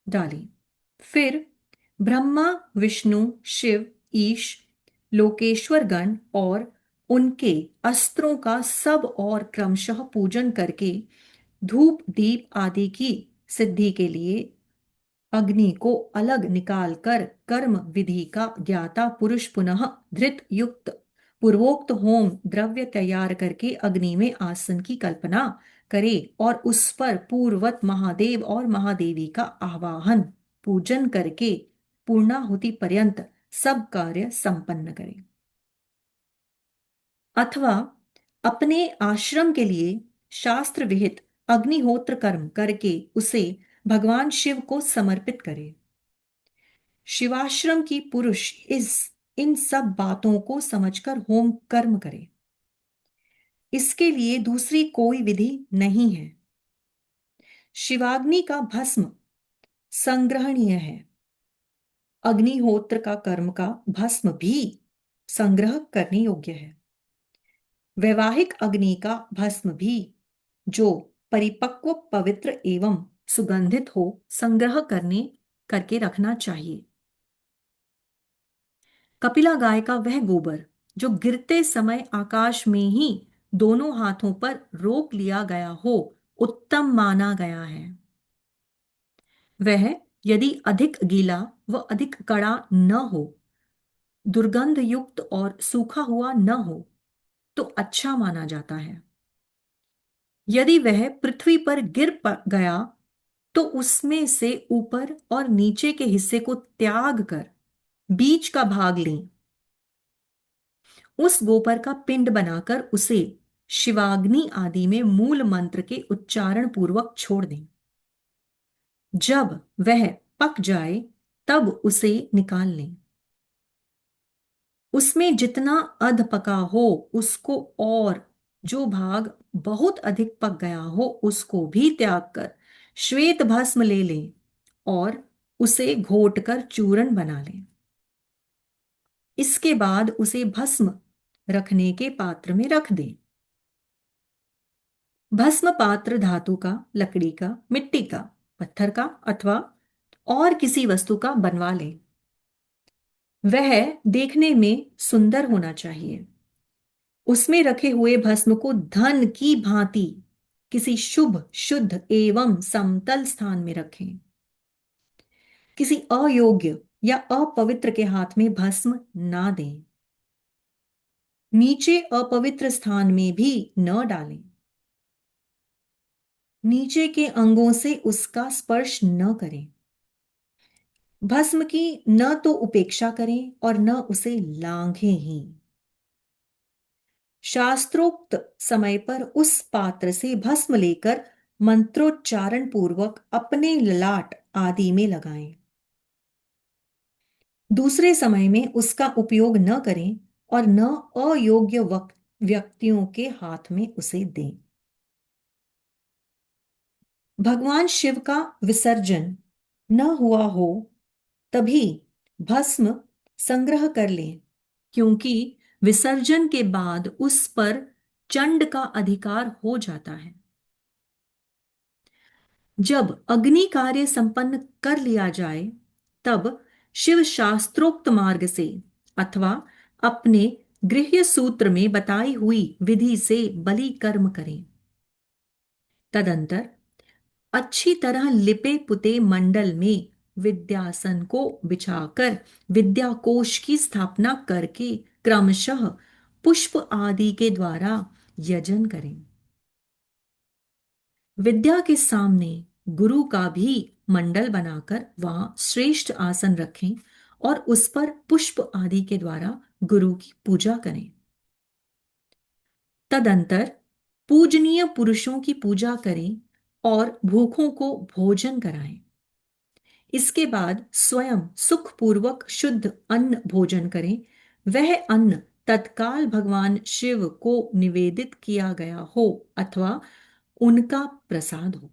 डालें। फिर ब्रह्मा, विष्णु, शिव, ईश, लोकेश्वर गण और उनके अस्त्रों का सब और क्रमशः पूजन करके धूप दीप आदि की सिद्धि के लिए अग्नि को अलग निकालकर कर्म विधि का ज्ञाता पुरुष पुनः धृत युक्त पूर्वोक्त होम द्रव्य तैयार करके अग्नि में आसन की कल्पना करे और उस पर पूर्वत महादेव और महादेवी का आवाहन पूजन करके पूर्णाहुति पर्यंत सब कार्य संपन्न करे। अथवा अपने आश्रम के लिए शास्त्र विहित अग्निहोत्र कर्म करके उसे भगवान शिव को समर्पित करे। शिवाश्रम की पुरुष इन सब बातों को समझकर होम कर्म करे। इसके लिए दूसरी कोई विधि नहीं है। शिवाग्नि का भस्म संग्रहणीय है। अग्निहोत्र का कर्म का भस्म भी संग्रह करने योग्य है। वैवाहिक अग्नि का भस्म भी जो परिपक्व पवित्र एवं सुगंधित हो संग्रह करके रखना चाहिए। कपिला गाय का वह गोबर जो गिरते समय आकाश में ही दोनों हाथों पर रोक लिया गया हो उत्तम माना गया है। वह यदि अधिक गीला व अधिक कड़ा न हो, दुर्गंध युक्त और सूखा हुआ न हो तो अच्छा माना जाता है। यदि वह पृथ्वी पर गया तो उसमें से ऊपर और नीचे के हिस्से को त्याग कर बीच का भाग लें। उस गोबर का पिंड बनाकर उसे शिवाग्नि आदि में मूल मंत्र के उच्चारण पूर्वक छोड़ दें। जब वह पक जाए तब उसे निकाल लें। उसमें जितना अध पका हो उसको और जो भाग बहुत अधिक पक गया हो उसको भी त्याग कर श्वेत भस्म ले लें और उसे घोट कर चूर्ण बना लें। इसके बाद उसे भस्म रखने के पात्र में रख दें। भस्म पात्र धातु का, लकड़ी का, मिट्टी का, पत्थर का अथवा और किसी वस्तु का बनवा लें। वह देखने में सुंदर होना चाहिए। उसमें रखे हुए भस्म को धन की भांति किसी शुभ, शुद्ध एवं समतल स्थान में रखें। किसी अयोग्य या अपवित्र के हाथ में भस्म ना दें। नीचे अपवित्र स्थान में भी न डालें। नीचे के अंगों से उसका स्पर्श न करें। भस्म की न तो उपेक्षा करें और न उसे लांघें ही। शास्त्रोक्त समय पर उस पात्र से भस्म लेकर मंत्रोच्चारण पूर्वक अपने ललाट आदि में लगाएं। दूसरे समय में उसका उपयोग न करें और न अयोग्य व्यक्तियों के हाथ में उसे दें। भगवान शिव का विसर्जन न हुआ हो तभी भस्म संग्रह कर लें, क्योंकि विसर्जन के बाद उस पर चंड का अधिकार हो जाता है। जब अग्नि कार्य संपन्न कर लिया जाए तब शिव शास्त्रोक्त मार्ग से अथवा अपने गृह्य सूत्र में बताई हुई विधि से बलि कर्म करें। तदंतर अच्छी तरह लिपे पुते मंडल में विद्यासन को बिछाकर विद्याकोश की स्थापना करके क्रमशः पुष्प आदि के द्वारा यजन करें। विद्या के सामने गुरु का भी मंडल बनाकर वहां श्रेष्ठ आसन रखें और उस पर पुष्प आदि के द्वारा गुरु की पूजा करें। तदंतर पूजनीय पुरुषों की पूजा करें और भूखों को भोजन कराएं। इसके बाद स्वयं सुखपूर्वक शुद्ध अन्न भोजन करें। वह अन्न तत्काल भगवान शिव को निवेदित किया गया हो अथवा उनका प्रसाद हो।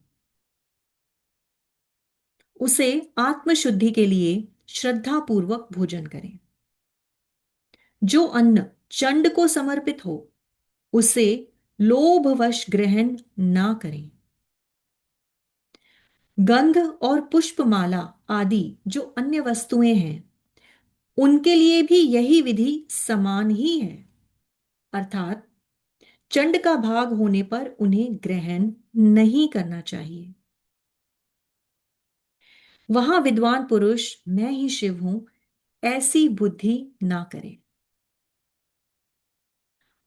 उसे आत्मशुद्धि के लिए श्रद्धापूर्वक भोजन करें। जो अन्न चंड को समर्पित हो उसे लोभवश ग्रहण ना करें। गंध और पुष्पमाला आदि जो अन्य वस्तुएं हैं उनके लिए भी यही विधि समान ही है, अर्थात चंड का भाग होने पर उन्हें ग्रहण नहीं करना चाहिए। वहां विद्वान पुरुष मैं ही शिव हूं ऐसी बुद्धि ना करें।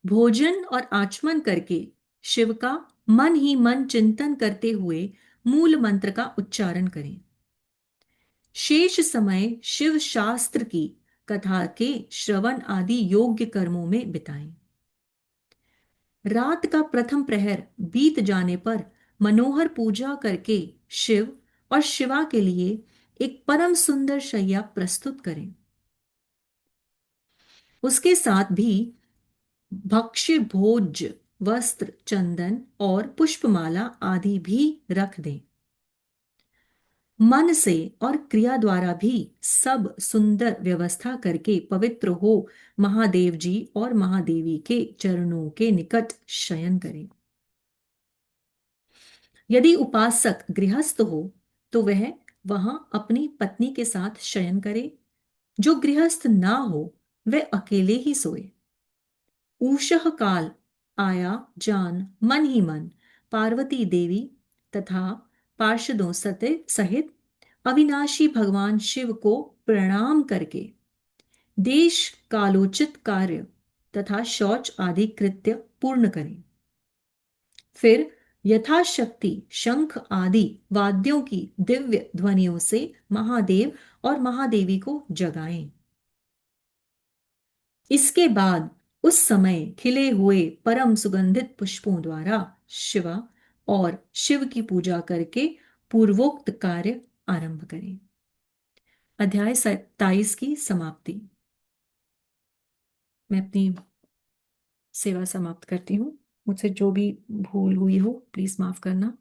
भोजन और आचमन करके शिव का मन ही मन चिंतन करते हुए मूल मंत्र का उच्चारण करें। शेष समय शिव शास्त्र की कथा के श्रवण आदि योग्य कर्मों में बिताएं। रात का प्रथम प्रहर बीत जाने पर मनोहर पूजा करके शिव और शिवा के लिए एक परम सुंदर शैया प्रस्तुत करें। उसके साथ भी भक्ष्य भोज्य वस्त्र चंदन और पुष्पमाला आदि भी रख दें। मन से और क्रिया द्वारा भी सब सुंदर व्यवस्था करके पवित्र हो महादेव जी और महादेवी के चरणों के निकट शयन करें। यदि उपासक गृहस्थ हो तो वह वहां अपनी पत्नी के साथ शयन करे। जो गृहस्थ ना हो वह अकेले ही सोए। ऊषः काल आया जान मन ही मन पार्वती देवी तथा पार्षदों सहित अविनाशी भगवान शिव को प्रणाम करके देश कालोचित कार्य तथा शौच आदि कृत्य पूर्ण करें। फिर यथाशक्ति शंख आदि वाद्यों की दिव्य ध्वनियों से महादेव और महादेवी को जगाएं। इसके बाद उस समय खिले हुए परम सुगंधित पुष्पों द्वारा शिवा और शिव की पूजा करके पूर्वोक्त कार्य आरंभ करें। अध्याय 27 की समाप्ति। मैं अपनी सेवा समाप्त करती हूँ। मुझसे जो भी भूल हुई हो प्लीज माफ करना।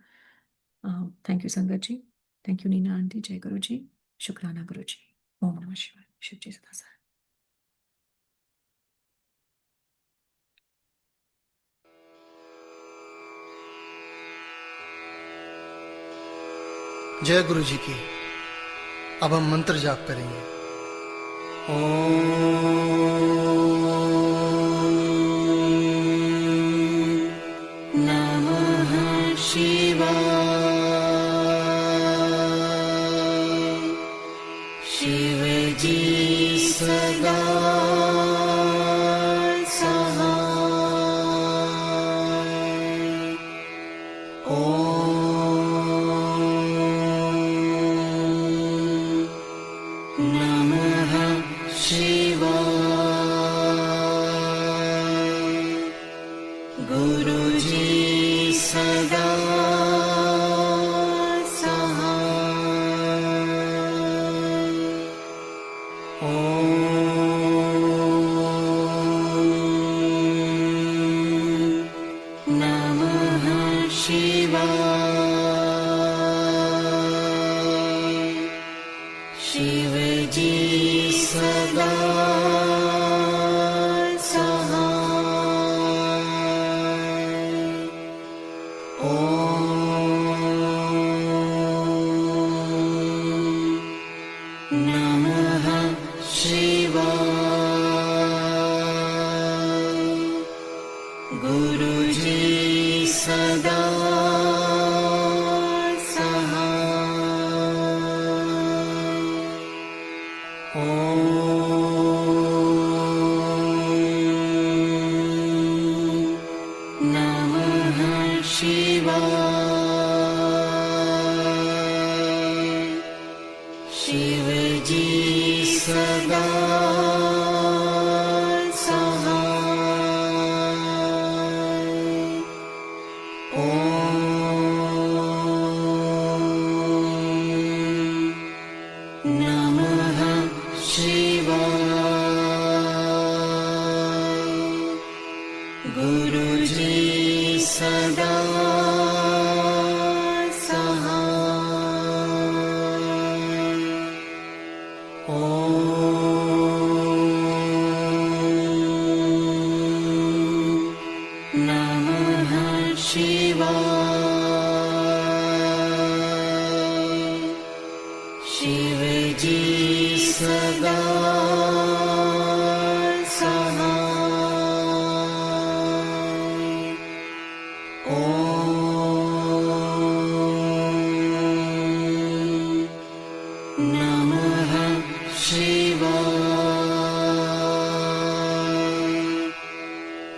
थैंक यू संगत जी, थैंक यू नीना आंटी, जय गुरु जी, शुक्राना गुरु जी। ओम नमः शिवाय। शिव जी सदा सहाय। जय गुरु जी की। अब हम मंत्र जाप करेंगे। नमः शिवाय। शिव जी सदा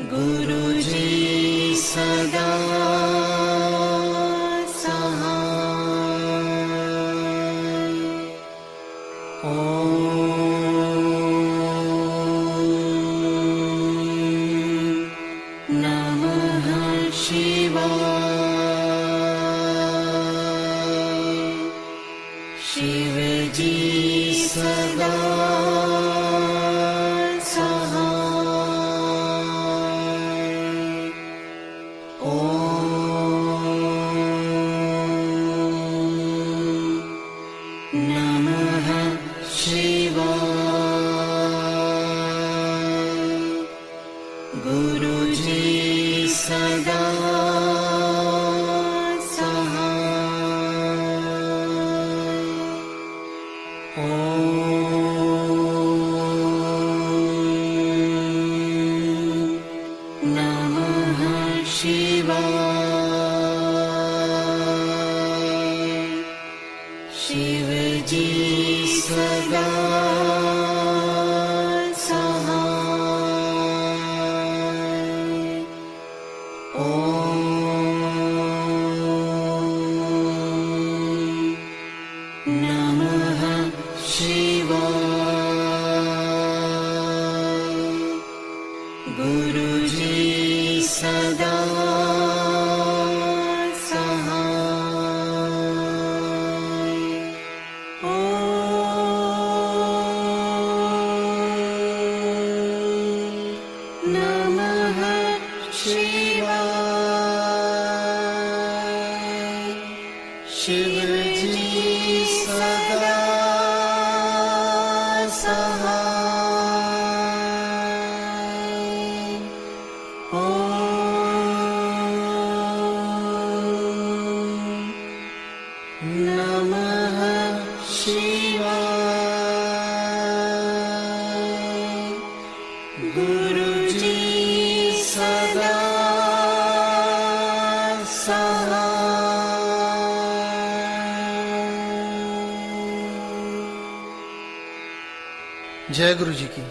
गुरु शिव जी सदा सहाय। ॐ नमः शिवाय। गुरुजी सदा शिव जी सदा सहाय। ॐ नमः शिवाय। गुरुजी सदा शिव जी सदा सहाय। ॐ नमः शिवाय। गुरुजी सदा जय गुरु जी की।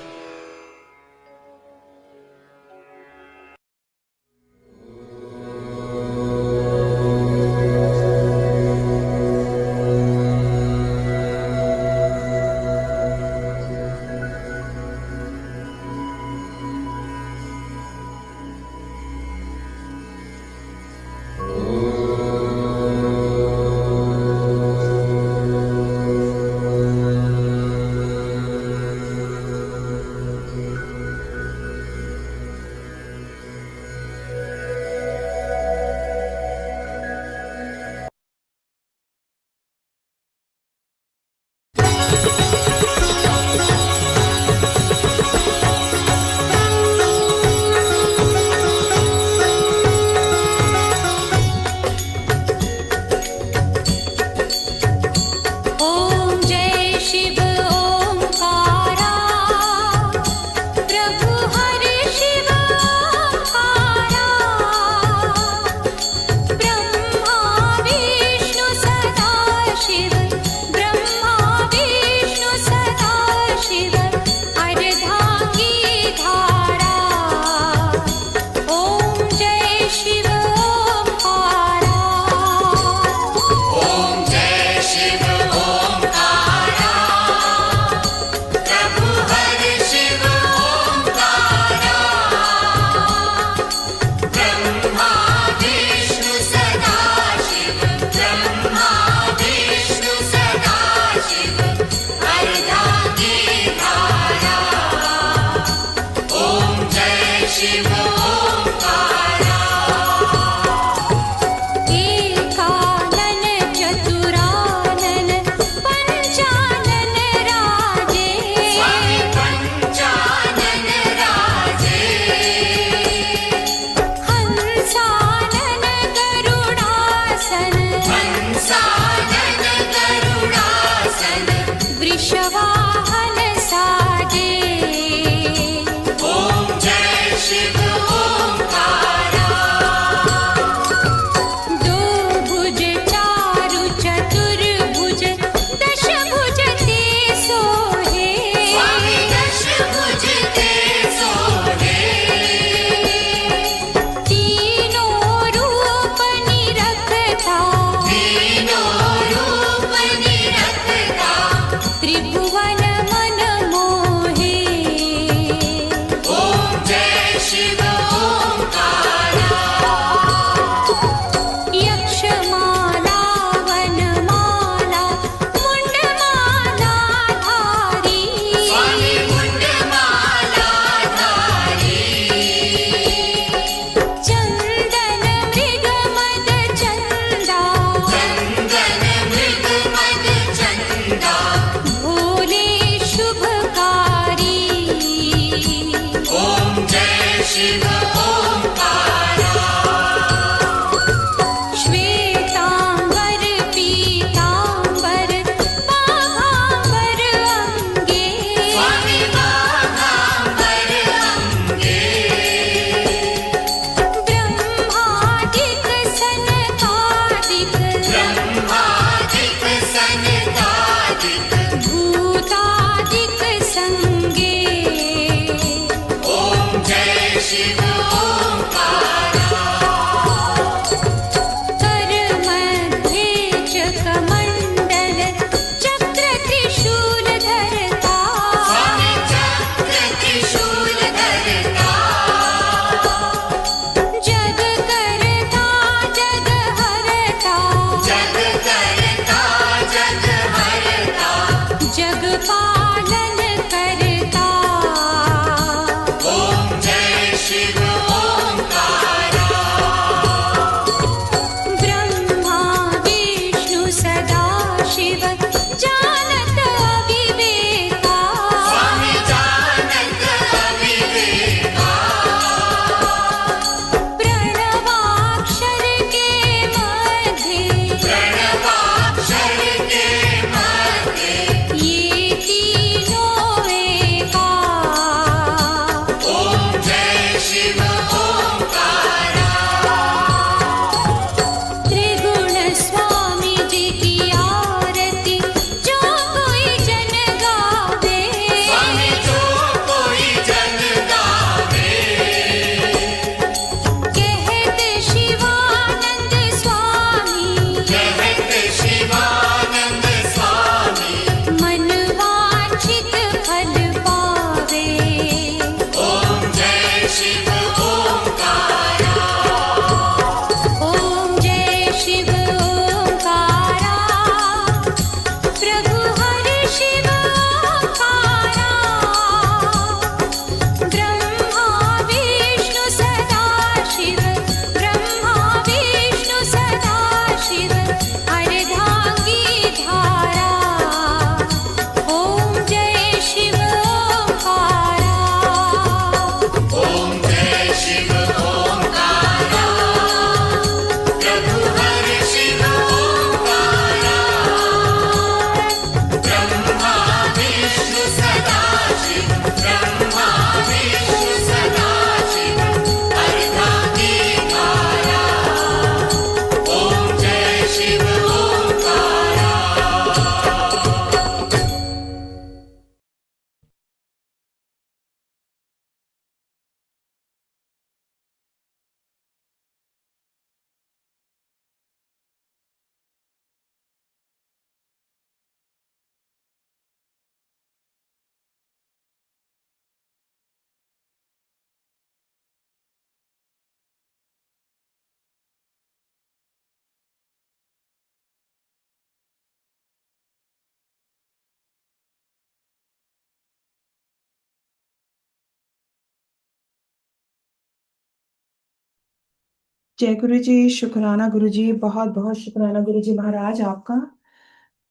जय गुरु जी, शुक्राना गुरु जी, बहुत बहुत शुक्राना गुरु जी महाराज आपका।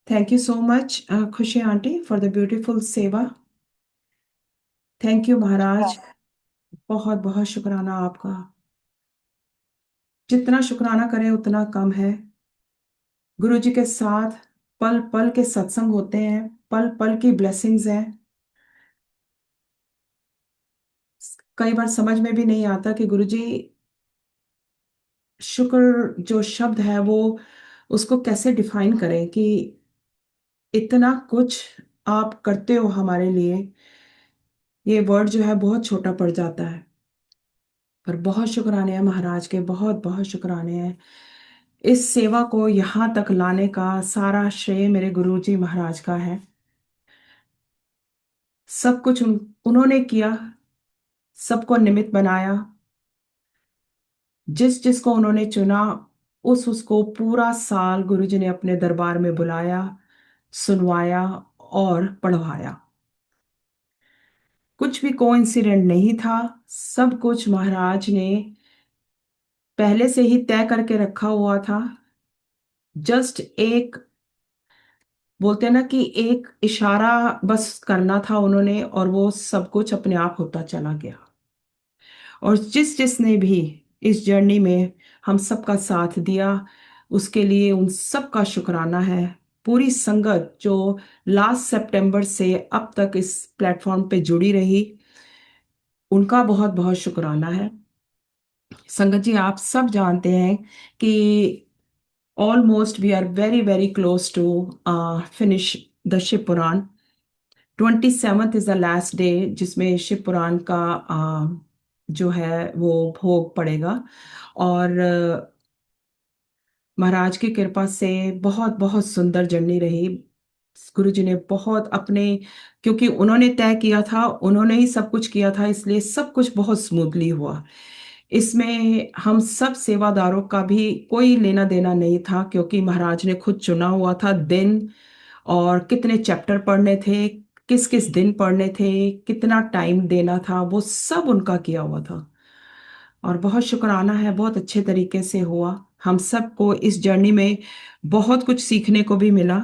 थैंक यू सो मच खुशी आंटी फॉर द ब्यूटीफुल सेवा। थैंक यू महाराज, बहुत बहुत शुक्राना आपका। जितना शुक्राना करें उतना कम है। गुरु जी के साथ पल पल के सत्संग होते हैं, पल पल की ब्लेसिंग्स हैं। कई बार समझ में भी नहीं आता कि गुरु जी शुक्र जो शब्द है वो उसको कैसे डिफाइन करें कि इतना कुछ आप करते हो हमारे लिए। ये वर्ड जो है बहुत छोटा पड़ जाता है, पर बहुत शुक्राने हैं महाराज के, बहुत बहुत शुक्राने हैं। इस सेवा को यहाँ तक लाने का सारा श्रेय मेरे गुरु जी महाराज का है। सब कुछ उन्होंने किया, सबको निमित्त बनाया, जिस जिसको उन्होंने चुना उस उसको पूरा साल गुरु जी ने अपने दरबार में बुलाया, सुनवाया और पढ़वाया। कुछ भी कोइंसिडेंट नहीं था, सब कुछ महाराज ने पहले से ही तय करके रखा हुआ था। जस्ट एक बोलते हैं ना कि एक इशारा बस करना था उन्होंने, और वो सब कुछ अपने आप होता चला गया। और जिस जिसने भी इस जर्नी में हम सबका साथ दिया उसके लिए उन सबका शुक्राना है। पूरी संगत जो लास्ट सितंबर से अब तक इस प्लेटफॉर्म पे जुड़ी रही, उनका बहुत बहुत शुक्राना है। संगत जी, आप सब जानते हैं कि almost we are very very close to finish the Shiv Puran. 27th is the last day जिसमें शिव पुराण का जो है वो भोग पड़ेगा। और महाराज की कृपा से बहुत बहुत सुंदर जर्नी रही। गुरु जी ने बहुत अपने, क्योंकि उन्होंने तय किया था, उन्होंने ही सब कुछ किया था, इसलिए सब कुछ बहुत स्मूथली हुआ। इसमें हम सब सेवादारों का भी कोई लेना देना नहीं था, क्योंकि महाराज ने खुद चुना हुआ था दिन, और कितने चैप्टर पढ़ने थे, किस किस दिन पढ़ने थे, कितना टाइम देना था, वो सब उनका किया हुआ था। और बहुत शुक्राना है, बहुत अच्छे तरीके से हुआ। हम सबको इस जर्नी में बहुत कुछ सीखने को भी मिला।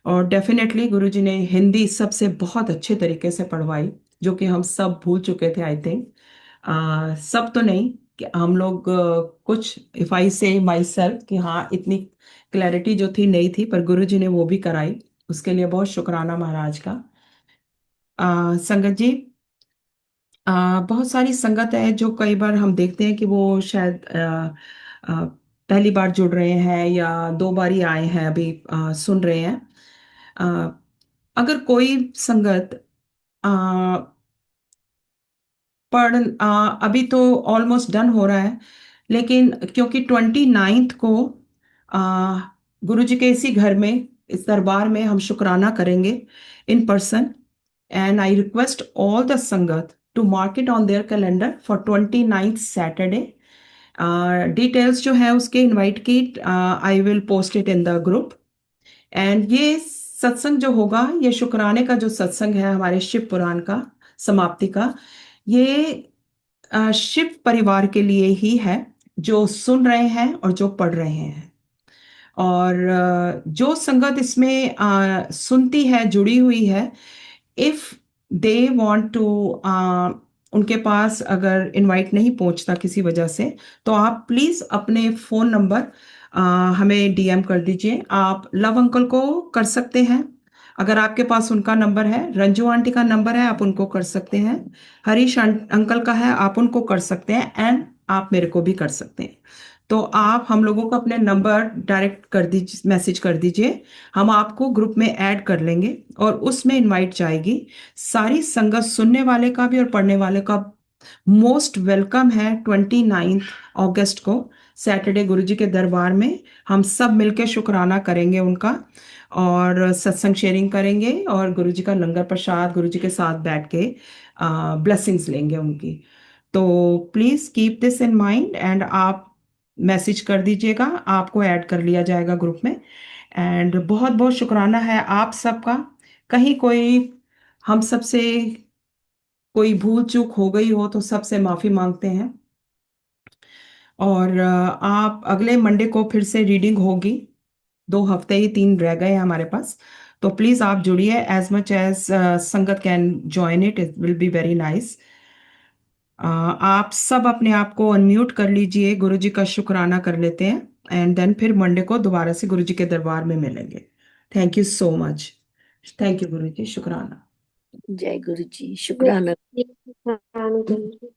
और डेफिनेटली गुरुजी ने हिंदी सबसे बहुत अच्छे तरीके से पढ़वाई, जो कि हम सब भूल चुके थे आई थिंक। सब तो नहीं, कि हम लोग कुछ, इफ आई से माई सेल्फ, कि हाँ इतनी क्लैरिटी जो थी नहीं थी, पर गुरुजी ने वो भी कराई। उसके लिए बहुत शुक्राना महाराज का। संगत जी, बहुत सारी संगत है जो कई बार हम देखते हैं कि वो शायद पहली बार जुड़ रहे हैं या दो बार ही आए हैं, अभी सुन रहे हैं। अ, अगर कोई संगत अ, अभी तो ऑलमोस्ट डन हो रहा है, लेकिन क्योंकि 29th को गुरु जी के इसी घर में, इस दरबार में हम शुक्राना करेंगे in person. And I request all the sangat to mark it on their calendar for 29th Saturday. Details जो है उसके इनवाइट की I will post it in the group. And ये सत्संग जो होगा, ये शुक्राने का जो सत्संग है हमारे शिव पुराण का समाप्ति का, ये शिव परिवार के लिए ही है, जो सुन रहे हैं और जो पढ़ रहे हैं। और जो संगत इसमें सुनती है, जुड़ी हुई है, इफ दे वांट टू, उनके पास अगर इनवाइट नहीं पहुंचता किसी वजह से, तो आप प्लीज अपने फोन नंबर हमें डीएम कर दीजिए। आप लव अंकल को कर सकते हैं, अगर आपके पास उनका नंबर है, रंजू आंटी का नंबर है आप उनको कर सकते हैं, हरीश अंकल का है आप उनको कर सकते हैं, एंड आप मेरे को भी कर सकते हैं। तो आप हम लोगों को अपने नंबर डायरेक्ट कर दीजिए, मैसेज कर दीजिए, हम आपको ग्रुप में ऐड कर लेंगे और उसमें इनवाइट जाएगी। सारी संगत, सुनने वाले का भी और पढ़ने वाले का मोस्ट वेलकम है। 29 अगस्त को सैटरडे गुरुजी के दरबार में हम सब मिलके शुक्राना करेंगे उनका, और सत्संग शेयरिंग करेंगे, और गुरुजी का लंगर प्रसाद गुरुजी के साथ बैठ के ब्लेसिंग्स लेंगे उनकी। तो please keep this in mind, and आप मैसेज कर दीजिएगा, आपको ऐड कर लिया जाएगा ग्रुप में। एंड बहुत बहुत शुक्राना है आप सबका। कहीं कोई हम सबसे कोई भूल चूक हो गई हो तो सबसे माफी मांगते हैं। और आप अगले मंडे को फिर से रीडिंग होगी। 2 हफ्ते ही 3 रह गए हैं हमारे पास। तो प्लीज आप जुड़िए एज मच एज संगत can join it will be very nice. आप सब अपने आप को अनम्यूट कर लीजिए, गुरु जी का शुक्राना कर लेते हैं एंड देन फिर मंडे को दोबारा से गुरु जी के दरबार में मिलेंगे। Thank you so much. Thank you गुरु जी, शुक्राना। जय गुरु जी, शुक्राना।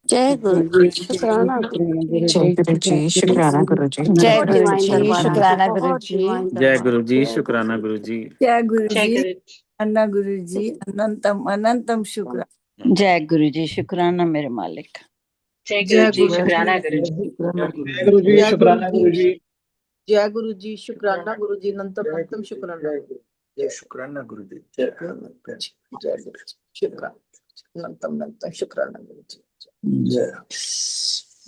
जय गुरु जी, शुक्राना गुरु जी। जय गुरु जी, शुक्राना गुरु जी। जय बहुत गुरु डिवाइन जी, दरबार आपके, शुक्राना गुरु बहुत जी। डिवाइन जय दरबार। गुरु जी, शुक्राना गुरु जी। जय गुरु जी, अन्ना गुरु जी, अनंतम अनंतम शुक्र। जय गुरु जी, शुक्राना मेरे मालिक। जय गुरु जी, शुक्राना जय गुरु जी, शुक्राना गुरु जी। जय गुरु जी, शुक्राना गुरु जी, अनंतम अनंतम शुक्राना। जय शुक्राना गुरु जी। जय गुरु जी, शुक्राना, अनंतम अनंतम शुक्राना गुरु जी। जय